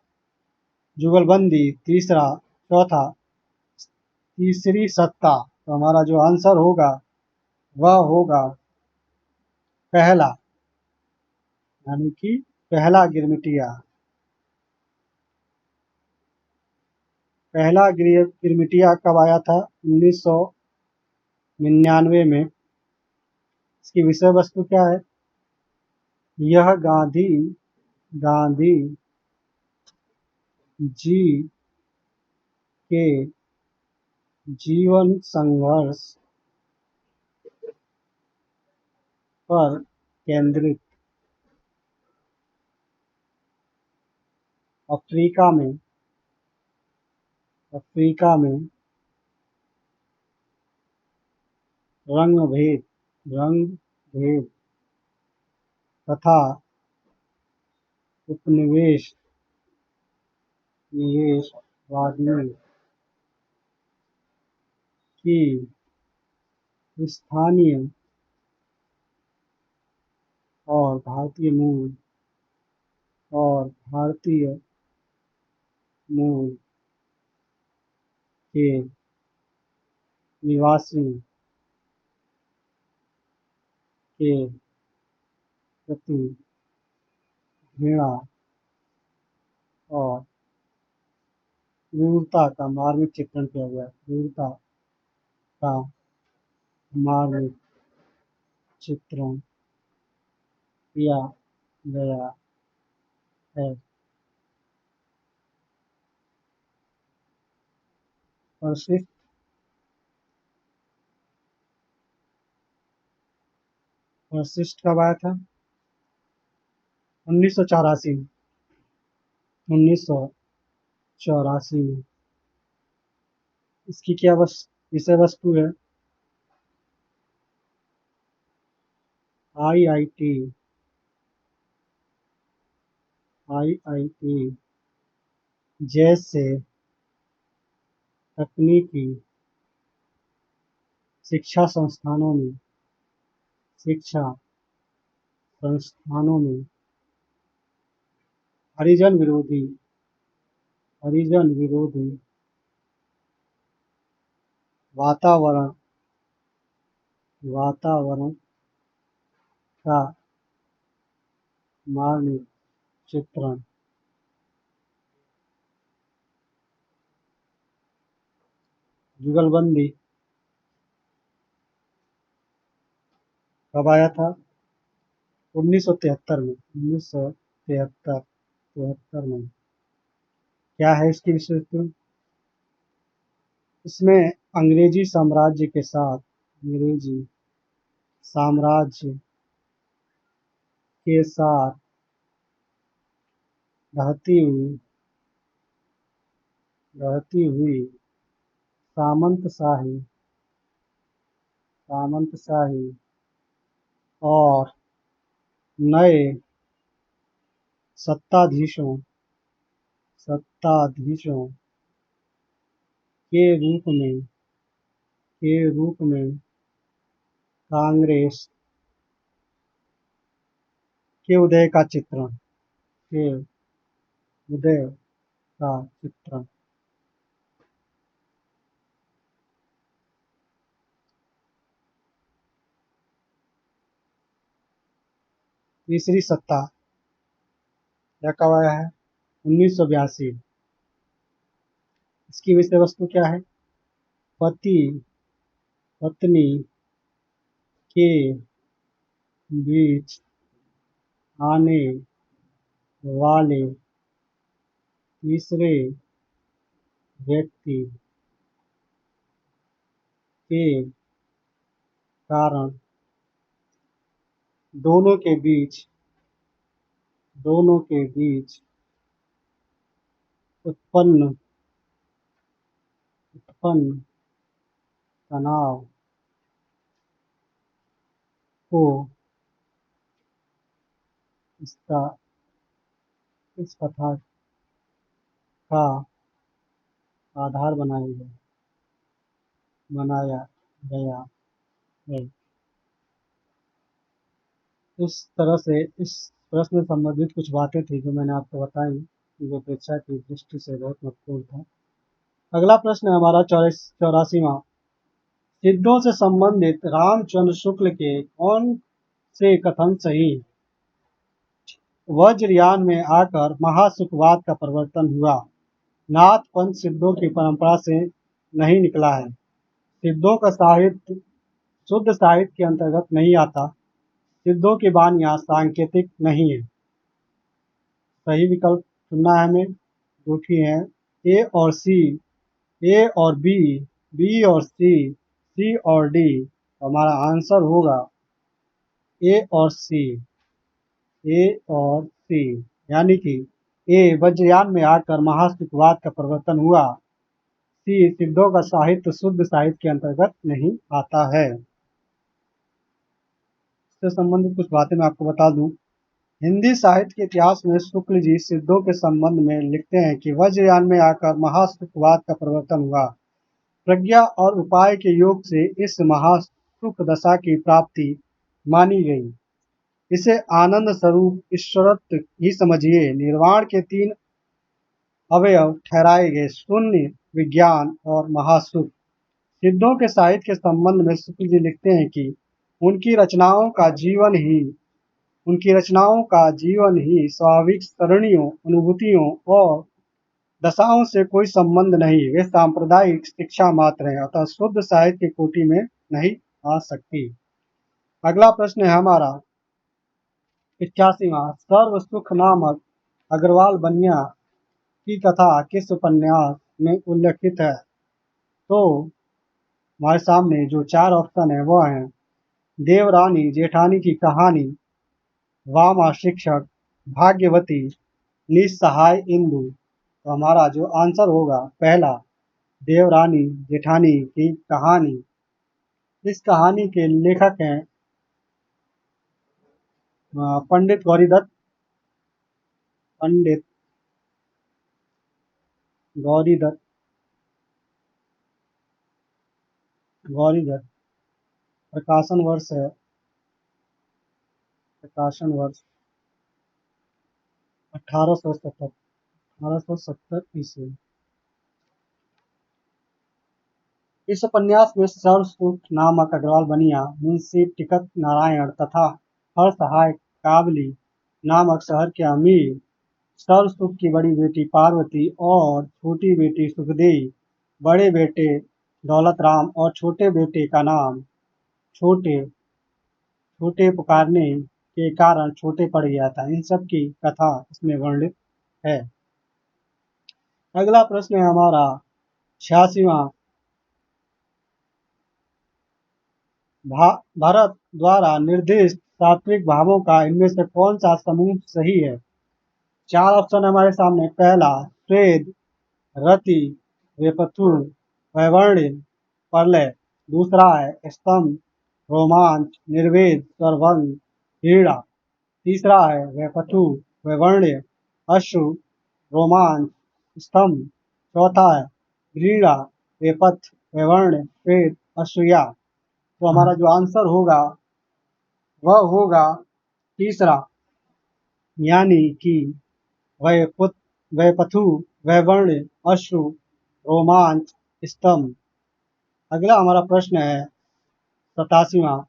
जुगलबंदी। चौथा, तीसरी सत्ता। तो हमारा जो आंसर होगा वह होगा पहला, यानी कि पहला गिरमिटिया। पहला गिरमिटिया कब आया था? 1999 में। इसकी विषय वस्तु क्या है? यह गांधी गांधी जी के जीवन संघर्ष पर केंद्रित अफ्रीका में रंग भेद तथा निवेशवादियों की स्थानीय और भारतीय मूल के निवासियों के प्रति घृणा और क्रूरता का मार्मिक चित्रण किया गया। क्रूरता का मार्मिक चित्रण किया गया है। परिशिष्ट कब आया था? 1984 में। 1984 में। इसकी क्या विषय वस्तु है? आईआईटी जैसे तकनीकी शिक्षा संस्थानों में हरिजन विरोधी वातावरण का मार्मिक चित्रण जुगलबंदी कब आया था? 1973 में। 1973 में। क्या है इसकी विशेषता? इसमें अंग्रेजी साम्राज्य के साथ रहती हुई सामंतशाही और नए सत्ताधीशों के रूप में कांग्रेस के उदय का चित्रण तीसरी सत्ता यह कब आया है? 1982। इसकी विषय वस्तु क्या है? पति पत्नी के बीच आने वाले तीसरे व्यक्ति के कारण दोनों के बीच उत्पन्न तनाव को इस कथा का आधार बनाया गया है। इस तरह से इस प्रश्न से संबंधित कुछ बातें थी जो मैंने आपको बताई, जो परीक्षा की दृष्टि से बहुत महत्वपूर्ण था। अगला प्रश्न है हमारा 84वां। सिद्धों से संबंधित रामचंद्र शुक्ल के कौन से कथन सही? वज्रयान में आकर महासुखवाद का प्रवर्तन हुआ। नाथ पंथ सिद्धों की परंपरा से नहीं निकला है। सिद्धों का साहित्य शुद्ध साहित्य के अंतर्गत नहीं आता। सिद्धों की वाणियां सांकेतिक नहीं है। सही विकल्प चुनना है हमें, जो कि है ए और सी, ए और बी, बी और सी और डी। तो हमारा आंसर होगा ए और सी, ए और सी। यानी कि ए वज्रयान में आकर महासुखवाद का प्रवर्तन हुआ, सी सिद्धों का साहित्य शुद्ध साहित्य के अंतर्गत नहीं आता है। इससे संबंधित कुछ बातें मैं आपको बता दूं। हिंदी साहित्य के इतिहास में शुक्ल जी सिद्धों के संबंध में लिखते हैं कि वज्रयान में आकर महासुखवाद का प्रवर्तन हुआ। प्रज्ञा और उपाय के योग से इस महासुख दशा की प्राप्ति मानी गई। इसे आनंद स्वरूप ईश्वरत्व ही समझिए। निर्वाण के 3 अवयव ठहराए गए, शून्य, विज्ञान और महासुख। सिद्धों के साहित्य के संबंध में शुक्ल जी लिखते हैं कि उनकी रचनाओं का जीवन ही स्वाभाविक सरणियों, अनुभूतियों और दशाओं से कोई संबंध नहीं। वे सांप्रदायिक शिक्षा मात्र हैं, अतः शुद्ध साहित्य की कोटि में नहीं आ सकती। अगला प्रश्न है हमारा 85वां। सर्व सुख नामक अग्रवाल बनिया की कथा किस उपन्यास में उल्लेखित है? तो हमारे सामने जो 4 ऑप्शन है वो हैं देवरानी जेठानी की कहानी, वामा शिक्षक, भाग्यवती, निस्सहाय इंदु। तो हमारा जो आंसर होगा पहला, देवरानी जेठानी की कहानी। इस कहानी के लेखक हैं पंडित गौरीदत्त। पंडित गौरीदत्त गौरीदत्त। प्रकाशन वर्ष 1870 ईस्वी। इस उपन्यास में सर्वसुख नामक अग्रवाल बनिया मुंशी टिकट नारायण तथा हर सहाय काबली नामक शहर के अमीर सर्वसुख की बड़ी बेटी पार्वती और छोटी बेटी सुखदेई, बड़े बेटे दौलत राम और छोटे बेटे का नाम छोटे छोटे पुकारने के कारण छोटे पड़ गया था। इन सब की कथा इसमें वर्णित है। अगला प्रश्न है हमारा 86वां। भरत द्वारा निर्दिष्ट सात्विक भावों का इनमें से कौन सा समूह सही है? 4 ऑप्शन हमारे सामने। पहला स्वेद, रति, वेपथु, वैवर्ण्य, प्रलय। दूसरा है स्तंभ, रोमांच, निर्वेद, स्वरभंग, पीड़ा। तीसरा है वेपथु, वैवर्ण्य, अश्रु, रोमांच, स्तंभ। चौथा है क्रीड़ा, वेपथ, वैवर्ण्य, स्वेद, अश्रुया। तो हमारा जो आंसर होगा वह होगा तीसरा, यानी कि वैपथु, वैवर्ण्य, अश्रु, रोमांच, स्तंभ। अगला हमारा प्रश्न है 87वां।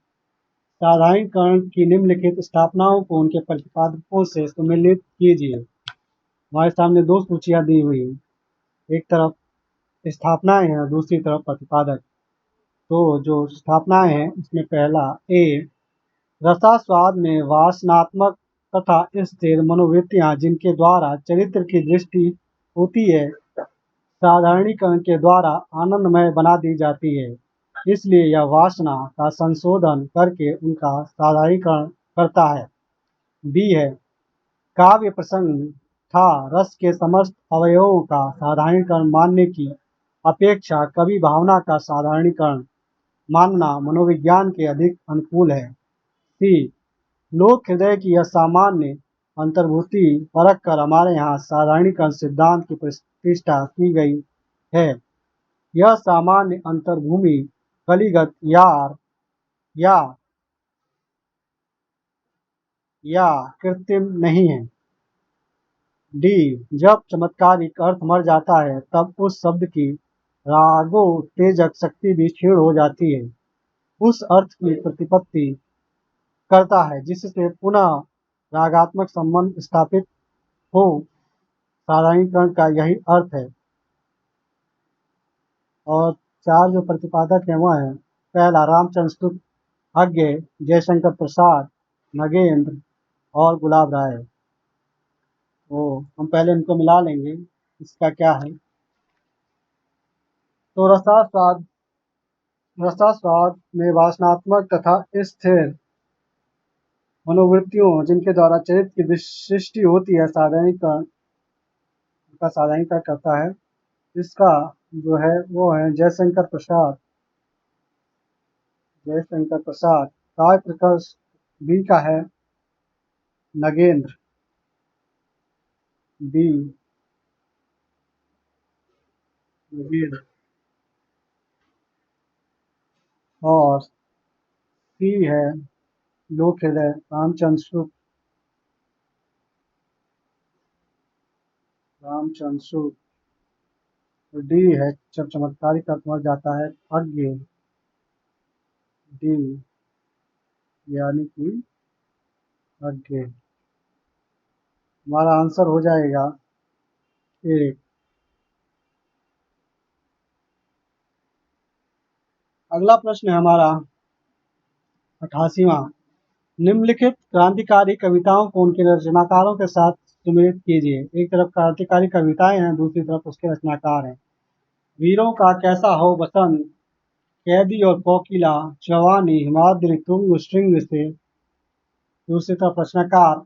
साधारणीकरण की निम्नलिखित स्थापनाओं को उनके प्रतिपादकों से सम्मिलित कीजिए। हमारे सामने दो सूचियां दी हुई हैं, एक तरफ स्थापनाएं हैं और दूसरी तरफ प्रतिपादक। तो जो स्थापनाएं हैं उसमें पहला ए, रसास्वाद में वासनात्मक तथा स्थिर मनोवृत्तियां जिनके द्वारा चरित्र की दृष्टि होती है साधारणीकरण के द्वारा आनंदमय बना दी जाती है, इसलिए यह वासना का संशोधन करके उनका साधारणीकरण करता है। बी है, काव्य प्रसंग था रस के समस्त अवयवों का साधारणीकरण मानने की अपेक्षा कवि भावना का साधारणीकरण मानना मनोविज्ञान के अधिक अनुकूल है। सी, लोक हृदय की यह सामान्य अंतर्भूति परख कर हमारे यहाँ साधारणीकरण सिद्धांत की प्रतिष्ठा की गई है। यह सामान्य अंतर्भूमि कलिगत यार या कृत्रिम नहीं है। डी, जब चमत्कारिक अर्थ मर जाता है तब उस शब्द की रागोत्तेजक शक्ति भी क्षीण हो जाती है, उस अर्थ की प्रतिपत्ति करता है जिससे पुनः रागात्मक संबंध स्थापित हो। साधारणीकरण का यही अर्थ है। और चार जो प्रतिपादक हैं वह हैं, पहला रामचंद्र शुक्ल, अज्ञे, जयशंकर प्रसाद, नगेंद्र और गुलाब राय। तो हम पहले इनको मिला लेंगे, इसका क्या है। तो रसास्वाद में वासनात्मक तथा स्थिर मनोवृत्तियों जिनके द्वारा चरित्र की सृष्टि होती है साधारणीकरण का साधारणीकरण करता है। इसका जो है वो है जयशंकर प्रसाद। काव्य प्रकर्ष बी का है नगेंद्र, बी नगेंद्र, और सी है लोक हृदय रामचंद्र शुक्ल। डी है जब चमत्कारिक अर्थ मर जाता है अज्ञे, डी यानी कि अज्ञे। हमारा आंसर हो जाएगा ए। अगला प्रश्न है हमारा 88वां, निम्नलिखित क्रांतिकारी कविताओं को उनके रचनाकारों के साथ सुमेलित कीजिए। एक तरफ क्रांतिकारी कविताएं हैं, दूसरी तरफ उसके रचनाकार हैं। वीरों का कैसा हो बसंत, कैदी और कोकिला, जवानी, हिमाद्री तुंग श्रृंग से। दूसरी तरफ रचनाकार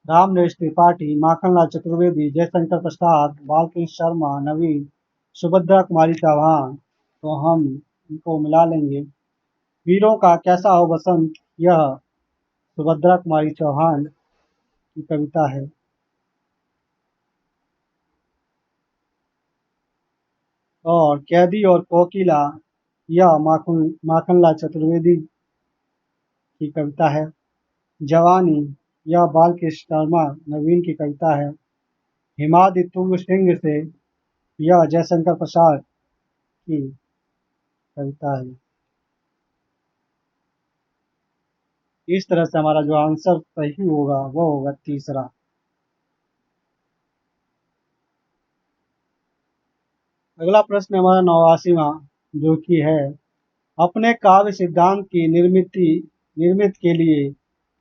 रामनरेश त्रिपाठी, माखनलाल चतुर्वेदी, जयशंकर प्रसाद, बालकृष्ण शर्मा, नवीन, सुभद्रा कुमारी चौहान। तो हम इनको मिला लेंगे। वीरों का कैसा हो बसंत, यह सुभद्रा कुमारी चौहान की कविता है। और कैदी और कोकिला यह माखनलाल चतुर्वेदी की कविता है। जवानी यह बालकृष्ण शर्मा नवीन की कविता है। हिमाद्री तुंग श्रृंग से यह जयशंकर प्रसाद की कविता है। इस तरह से हमारा जो आंसर सही होगा वो होगा तीसरा। अगला प्रश्न हमारा 89वां, जो कि है अपने काव्य सिद्धांत की निर्मित के लिए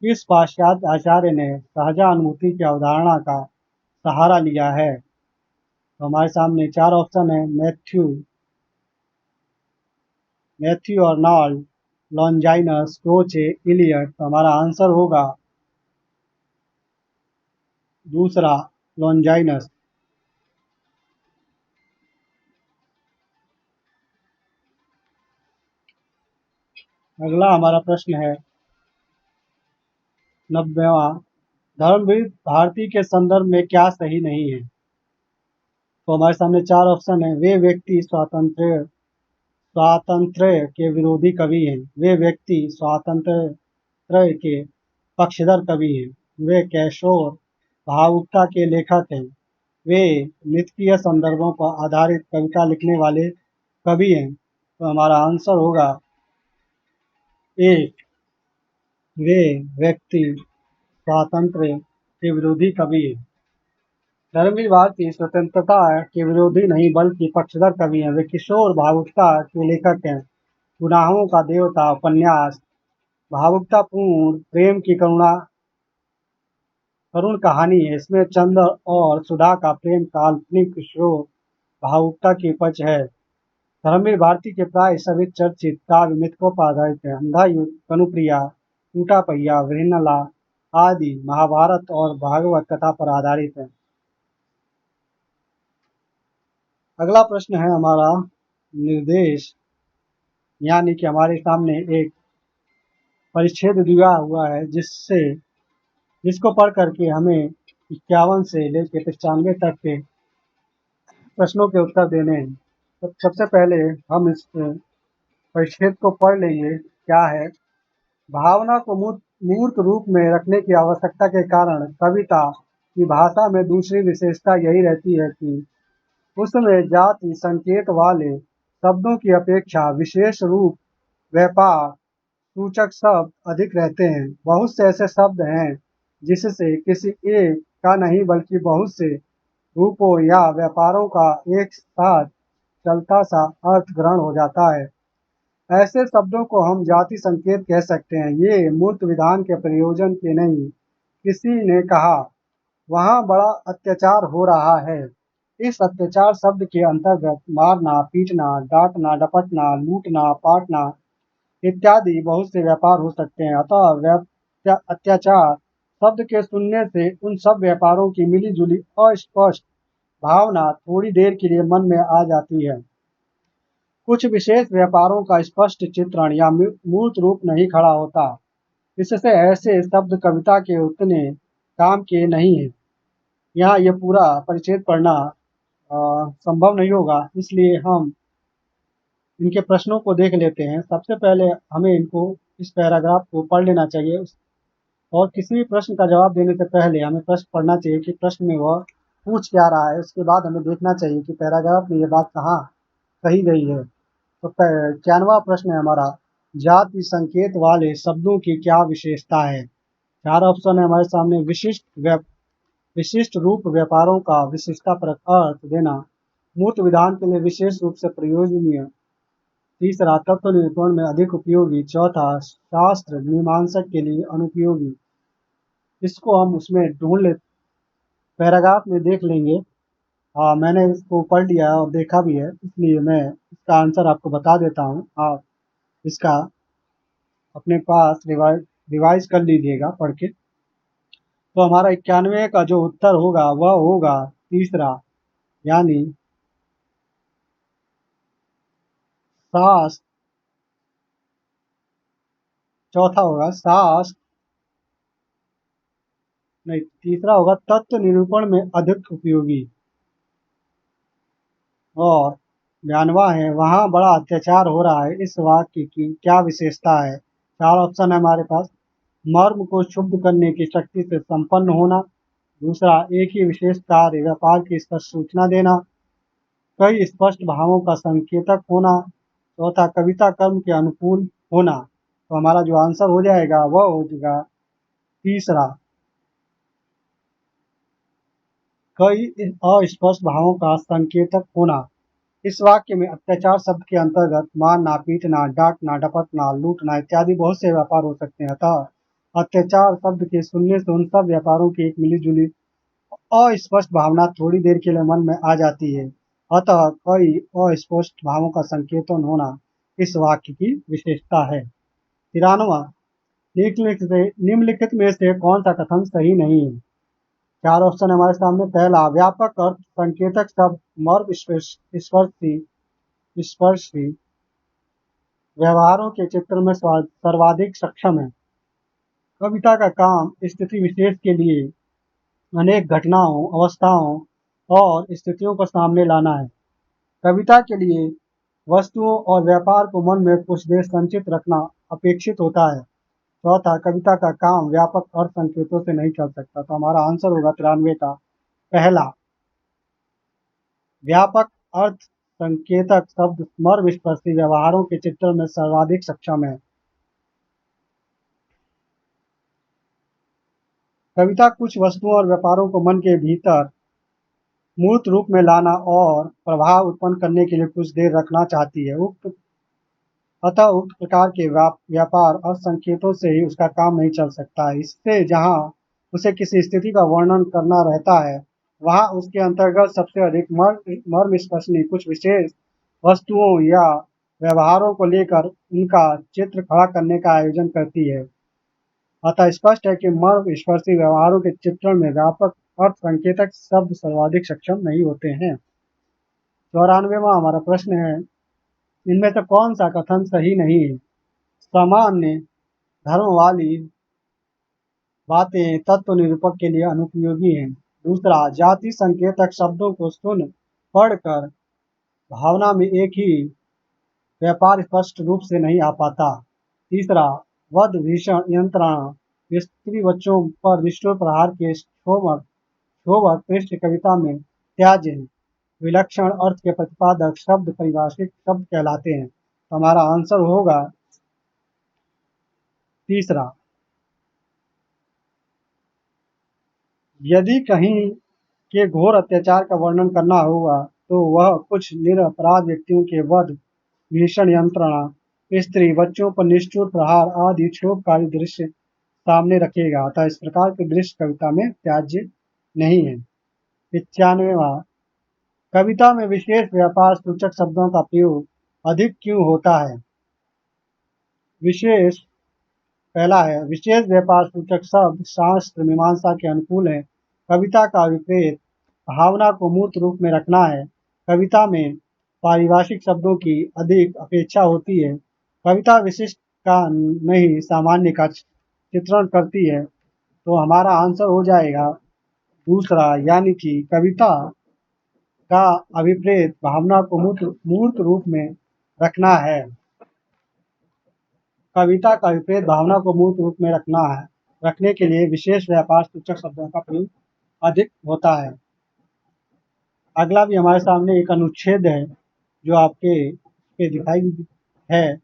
किस पाश्चात्य आचार्य ने सहजानुभूति की अवधारणा का सहारा लिया है। तो हमारे सामने चार ऑप्शन है, मैथ्यू अर्नल्ड, लॉन्जाइनस, क्रोचे, इलियट। तो हमारा आंसर होगा दूसरा लॉन्जाइनस। अगला हमारा प्रश्न है 90वां, धर्मवीर भारती के संदर्भ में क्या सही नहीं है। तो हमारे सामने चार ऑप्शन है, वे व्यक्ति स्वातंत्र्य के विरोधी कवि हैं, वे व्यक्ति स्वातंत्र्य के पक्षधर कवि हैं, वे किशोर भावुकता के लेखक हैं, वे मिथकीय संदर्भों पर आधारित कविता लिखने वाले कवि हैं। तो हमारा आंसर होगा ए, वे व्यक्ति स्वातंत्र्य के विरोधी कवि हैं। धर्मवीर भारती स्वतंत्रता के विरोधी नहीं बल्कि पक्षधर कवि हैं। वे किशोर भावुकता के लेखक हैं। गुनाहों का देवता उपन्यास भावुकतापूर्ण प्रेम की करुण कहानी है। इसमें चंद्र और सुधा का प्रेम काल्पनिक किशोर भावुकता की उपज है। धर्मवीर भारती के प्राय सभी चर्चित काव्य मिथकों पर आधारित हैं। अंधा युद्ध, कनुप्रिया, टूटा पहिया, वृहन्नला आदि महाभारत और भागवत कथा पर आधारित है। अगला प्रश्न है हमारा निर्देश, यानी कि हमारे सामने एक परिच्छेद दिया हुआ है जिसको पढ़ करके हमें 51 से लेकर 95 तक के प्रश्नों के उत्तर देने हैं। तो सबसे पहले हम इस परिच्छेद को पढ़ लेंगे। क्या है? भावना को मूर्त रूप में रखने की आवश्यकता के कारण कविता की भाषा में दूसरी विशेषता यही रहती है कि उसमें जाति संकेत वाले शब्दों की अपेक्षा विशेष रूप व्यापार सूचक शब्द अधिक रहते हैं। बहुत से ऐसे शब्द हैं जिससे किसी एक का नहीं बल्कि बहुत से रूपों या व्यापारों का एक साथ चलता सा अर्थ ग्रहण हो जाता है। ऐसे शब्दों को हम जाति संकेत कह सकते हैं। ये मूर्त विधान के प्रयोजन के नहीं। किसी ने कहा वहाँ बड़ा अत्याचार हो रहा है। इस अत्याचार शब्द के अंतर्गत मारना, पीटना, डांटना, डपटना, लूटना, पाटना इत्यादि बहुत से व्यापार हो सकते हैं। अतः अत्याचार शब्द के सुनने से उन सब व्यापारों की मिली जुली अस्पष्ट भावना थोड़ी देर के लिए मन में आ जाती है। कुछ विशेष व्यापारों का स्पष्ट चित्रण या मूर्त रूप नहीं खड़ा होता। इससे ऐसे शब्द कविता के उतने काम के नहीं है। यहाँ ये पूरा परिच्छेद पढ़ना संभव नहीं होगा, इसलिए हम इनके प्रश्नों को देख लेते हैं। सबसे पहले हमें इनको इस पैराग्राफ को पढ़ लेना चाहिए और किसी भी प्रश्न का जवाब देने से पहले हमें प्रश्न पढ़ना चाहिए कि प्रश्न में वह पूछ क्या रहा है। उसके बाद हमें देखना चाहिए कि पैराग्राफ में ये बात कहाँ कही गई है। तो 91वां प्रश्न है हमारा, जाति संकेत वाले शब्दों की क्या विशेषता है? 4 ऑप्शन है हमारे सामने। विशिष्ट रूप व्यापारों का विशिष्टापरक अर्थ देना, मूर्त विधान के लिए विशेष रूप से प्रयोजनीय, तीसरा तत्व निरूपण में अधिक उपयोगी, चौथा शास्त्र मीमांसक के लिए अनुपयोगी। इसको हम उसमें ढूंढ ले पैराग्राफ में देख लेंगे। हाँ, मैंने इसको पढ़ लिया है और देखा भी है, इसलिए मैं इसका आंसर आपको बता देता हूँ। आप इसका अपने पास रिवाइज कर लीजिएगा पढ़ के। तो हमारा 91 का जो उत्तर होगा वह होगा तीसरा, यानी शास्त्र। चौथा होगा शास्त्र, नहीं, तीसरा होगा तत्व निरूपण में अधिक उपयोगी। और 92वां है, वहाँ बड़ा अत्याचार हो रहा है। इस वाक्य की क्या विशेषता है? 4 ऑप्शन है हमारे पास। मर्म को क्षुब्ध करने की शक्ति से संपन्न होना, दूसरा एक ही विशेष कार्य व्यापार की स्पष्ट सूचना देना, कई स्पष्ट भावों का संकेतक होना, चौथा कविता कर्म के अनुकूल होना। तो हमारा जो आंसर हो जाएगा वह हो जाएगा तीसरा, कई अस्पष्ट भावों का संकेतक होना। इस वाक्य में अत्याचार शब्द के अंतर्गत मारना, पीटना, डांटना, डपटना, लूटना इत्यादि बहुत से व्यापार हो सकते हैं। अतः अत्याचार शब्द के सुनने से उन सब व्यापारों की एक मिली जुली अस्पष्ट भावना थोड़ी देर के लिए मन में आ जाती है। अतः कई अस्पष्ट भावों का संकेतन होना इस वाक्य की विशेषता है। 93वां, निम्नलिखित में से कौन सा कथन सही नहीं है? 4 ऑप्शन हमारे सामने। पहला, व्यापक अर्थ संकेतक शब्द मर्म स्पर्शी स्पर्शी व्यवहारों के चित्र में सर्वाधिक सक्षम है। कविता का काम स्थिति विशेष के लिए अनेक घटनाओं, अवस्थाओं और स्थितियों को सामने लाना है। कविता के लिए वस्तुओं और व्यापार को मन में कुछ देर संचित रखना अपेक्षित होता है। चौथा, कविता का काम व्यापक अर्थ संकेतों से नहीं चल सकता। तो हमारा आंसर होगा 93 का पहला, व्यापक अर्थ संकेतक शब्द मर्मस्पर्शी व्यवहारों के चित्र में सर्वाधिक सक्षम है। कविता कुछ वस्तुओं और व्यापारों को मन के भीतर मूर्त रूप में लाना और प्रभाव उत्पन्न करने के लिए कुछ देर रखना चाहती है। अतः उक्त प्रकार के व्यापार और संकेतों से ही उसका काम नहीं चल सकता है। इससे जहाँ उसे किसी स्थिति का वर्णन करना रहता है, वहाँ उसके अंतर्गत सबसे अधिक मर्म स्पर्शी कुछ विशेष वस्तुओं या व्यवहारों को लेकर उनका चित्र खड़ा करने का आयोजन करती है। अतः स्पष्ट है कि मर्म स्पर्शी व्यवहारों के चित्रण में व्यापक अर्थ संकेतक शब्द सर्वाधिक सक्षम नहीं होते हैं। 94वां हमारा प्रश्न है, इनमें से कौन सा कथन सही नहीं है? सामान्य धर्म वाली बातें तत्व निरूपक के लिए अनुपयोगी हैं। दूसरा, जाति संकेतक शब्दों को सुन पढ़कर भावना में एक ही व्यापार स्पष्ट रूप से नहीं आ पाता। तीसरा, वध भीषण यंत्रणा स्त्री बच्चों पर निष्ठुर प्रहार के क्षोभक पृष्ठ कविता में त्याज्य है। विलक्षण अर्थ के प्रतिपादक शब्द परिभाषित शब्द कहलाते हैं। तो हमारा आंसर होगा तीसरा। यदि कहीं के घोर अत्याचार का वर्णन करना होगा तो वह कुछ निरपराध व्यक्तियों के वध, भीषण यंत्रणा, स्त्री बच्चों पर निष्ठुर प्रहार आदि क्षोभकारी दृश्य सामने रखेगा। अतः इस प्रकार के दृश्य कविता में त्याज्य नहीं है। 95वां, कविता में विशेष व्यापार सूचक शब्दों का प्रयोग अधिक क्यों होता है? विशेष पहला है, विशेष व्यापार सूचक शब्द शास्त्र मीमांसा के अनुकूल है। कविता का विपरीत भावना को मूर्त रूप में रखना है। कविता में पारिभाषिक शब्दों की अधिक अपेक्षा होती है। कविता विशिष्ट का नहीं सामान्य का चित्रण करती है। तो हमारा आंसर हो जाएगा दूसरा, यानी कि कविता का अभिप्रेत भावना को मूर्त रूप में रखना है। कविता का विपरीत भावना को मूर्त रूप में रखने के लिए विशेष व्यापार सूचक शब्दों का प्रयोग अधिक होता है। अगला भी हमारे सामने एक अनुच्छेद है जो आपके पे दिखाई है,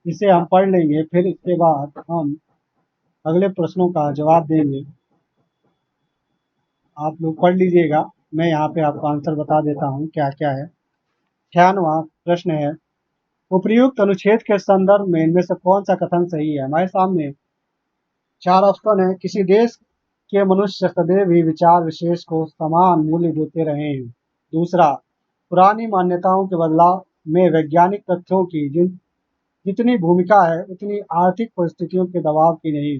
इसे हम पढ़ लेंगे, फिर इसके बाद हम अगले प्रश्नों का जवाब देंगे। आप लोग पढ़ लीजिएगा, मैं यहाँ पे आपको आंसर बता देता हूँ क्या क्या है। 96वां प्रश्न है, उपर्युक्त अनुच्छेद के संदर्भ में इनमें से कौन सा कथन सही है? हमारे सामने 4 ऑप्शन है। किसी देश के मनुष्य सदैव ही विचार विशेष को समान मूल्य देते रहे हैं। दूसरा, पुरानी मान्यताओं के बदलाव में वैज्ञानिक तथ्यों की जितनी भूमिका है उतनी आर्थिक परिस्थितियों के दबाव की नहीं।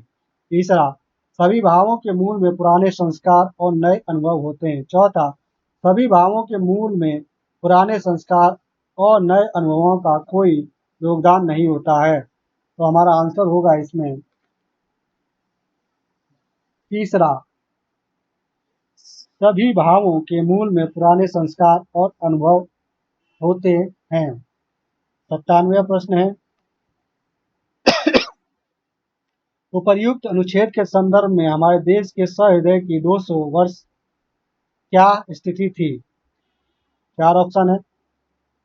तीसरा, सभी भावों के मूल में पुराने संस्कार और नए अनुभव होते हैं। चौथा, सभी भावों के मूल में पुराने संस्कार और नए अनुभवों का कोई योगदान नहीं होता है। तो हमारा आंसर होगा इसमें तीसरा, सभी भावों के मूल में पुराने संस्कार और अनुभव होते हैं। 97वां प्रश्न है, उपर्युक्त अनुच्छेद के संदर्भ में हमारे देश के सहृदय की 200 वर्ष क्या स्थिति थी? 4 ऑप्शन है।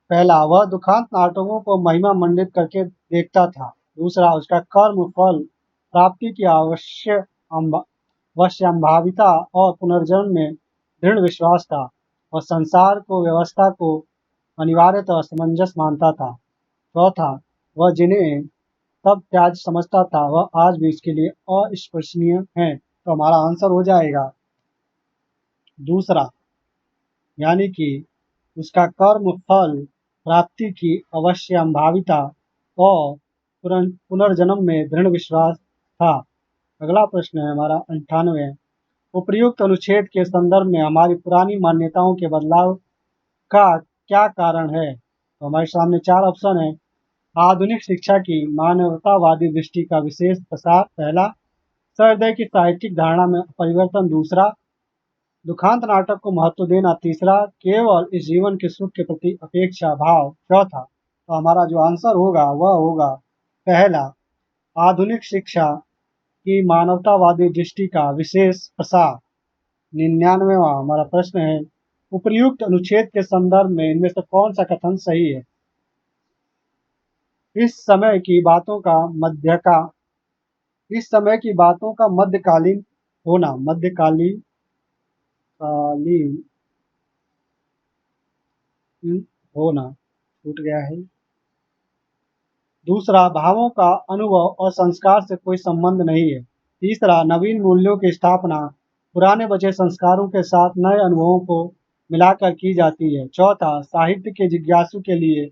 पहला, वह दुखांत नाटकों को महिमा मंडित करके देखता था। दूसरा, उसका कर्म फल प्राप्ति की अवश्यंभाविता और पुनर्जन्म में दृढ़ विश्वास था और संसार को व्यवस्था को अनिवार्यतः असमंजस मानता था। चौथा, वह जिन्हें तब त्याज समझता था वह आज भी इसके लिए अस्पर्शनीय है। तो हमारा आंसर हो जाएगा दूसरा, यानी कि उसका कर्म फल प्राप्ति की अवश्यंभाविता और पुनर्जन्म में दृढ़ विश्वास था। अगला प्रश्न है हमारा 98। उपर्युक्त अनुच्छेद के संदर्भ में हमारी पुरानी मान्यताओं के बदलाव का क्या कारण है? तो हमारे सामने 4 ऑप्शन है। आधुनिक शिक्षा की मानवतावादी दृष्टि का विशेष प्रसार। पहला, सहृदय की साहित्यिक धारणा में परिवर्तन। दूसरा, दुखांत नाटक को महत्व देना। तीसरा, केवल इस जीवन के सुख के प्रति अपेक्षा भाव। चौथा, तो हमारा जो आंसर होगा वह होगा पहला, आधुनिक शिक्षा की मानवतावादी दृष्टि का विशेष प्रसार। 99वां हमारा प्रश्न है, उपर्युक्त अनुच्छेद के संदर्भ में इनमें से कौन सा कथन सही है? इस समय की बातों का मध्यकालीन होना, मध्यकालीन कालीन होना, छूट गया है। दूसरा, भावों का अनुभव और संस्कार से कोई संबंध नहीं है। तीसरा, नवीन मूल्यों की स्थापना पुराने बचे संस्कारों के साथ नए अनुभवों को मिलाकर की जाती है। चौथा, साहित्य के जिज्ञासु के लिए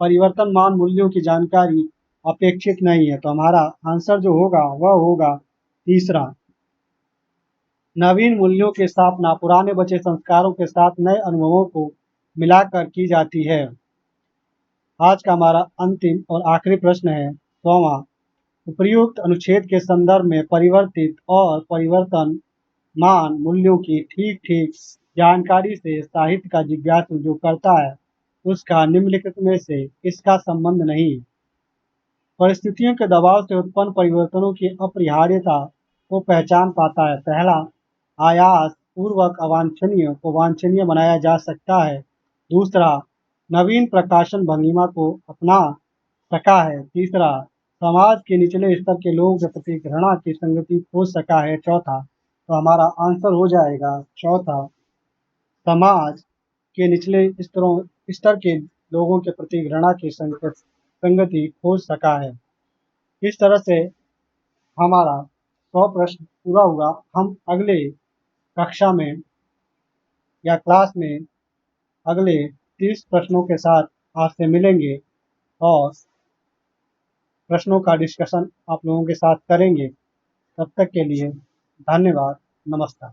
परिवर्तनमान मूल्यों की जानकारी अपेक्षित नहीं है। तो हमारा आंसर जो होगा वह होगा तीसरा, नवीन मूल्यों की स्थापना पुराने बचे संस्कारों के साथ नए अनुभवों को मिलाकर की जाती है। आज का हमारा अंतिम और आखिरी प्रश्न है 100वां। उपर्युक्त अनुच्छेद के संदर्भ में परिवर्तित और परिवर्तनमान मूल्यों की ठीक-ठीक जानकारी से साहित्य का जिज्ञासु जो करता है, उसका निम्नलिखित में से इसका संबंध नहीं है। परिस्थितियों के दबाव से उत्पन्न परिवर्तनों की अपरिहार्यता को पहचान पाता है। पहला, आयास पूर्वक अवांछनीय को वांछनीय बनाया जा सकता है। दूसरा, नवीन प्रकाशन भंगिमा को अपना सका है। तीसरा, समाज के निचले स्तर के लोगों के प्रति घृणा की संगति खोज सका है। चौथा, तो हमारा आंसर हो जाएगा चौथा, समाज के निचले स्तर के लोगों के प्रति घृणा की संगति खोज सका है। इस तरह से हमारा 100 प्रश्न पूरा हुआ। हम अगले कक्षा में या क्लास में अगले 30 प्रश्नों के साथ आपसे मिलेंगे और प्रश्नों का डिस्कशन आप लोगों के साथ करेंगे। तब तक के लिए धन्यवाद, नमस्कार।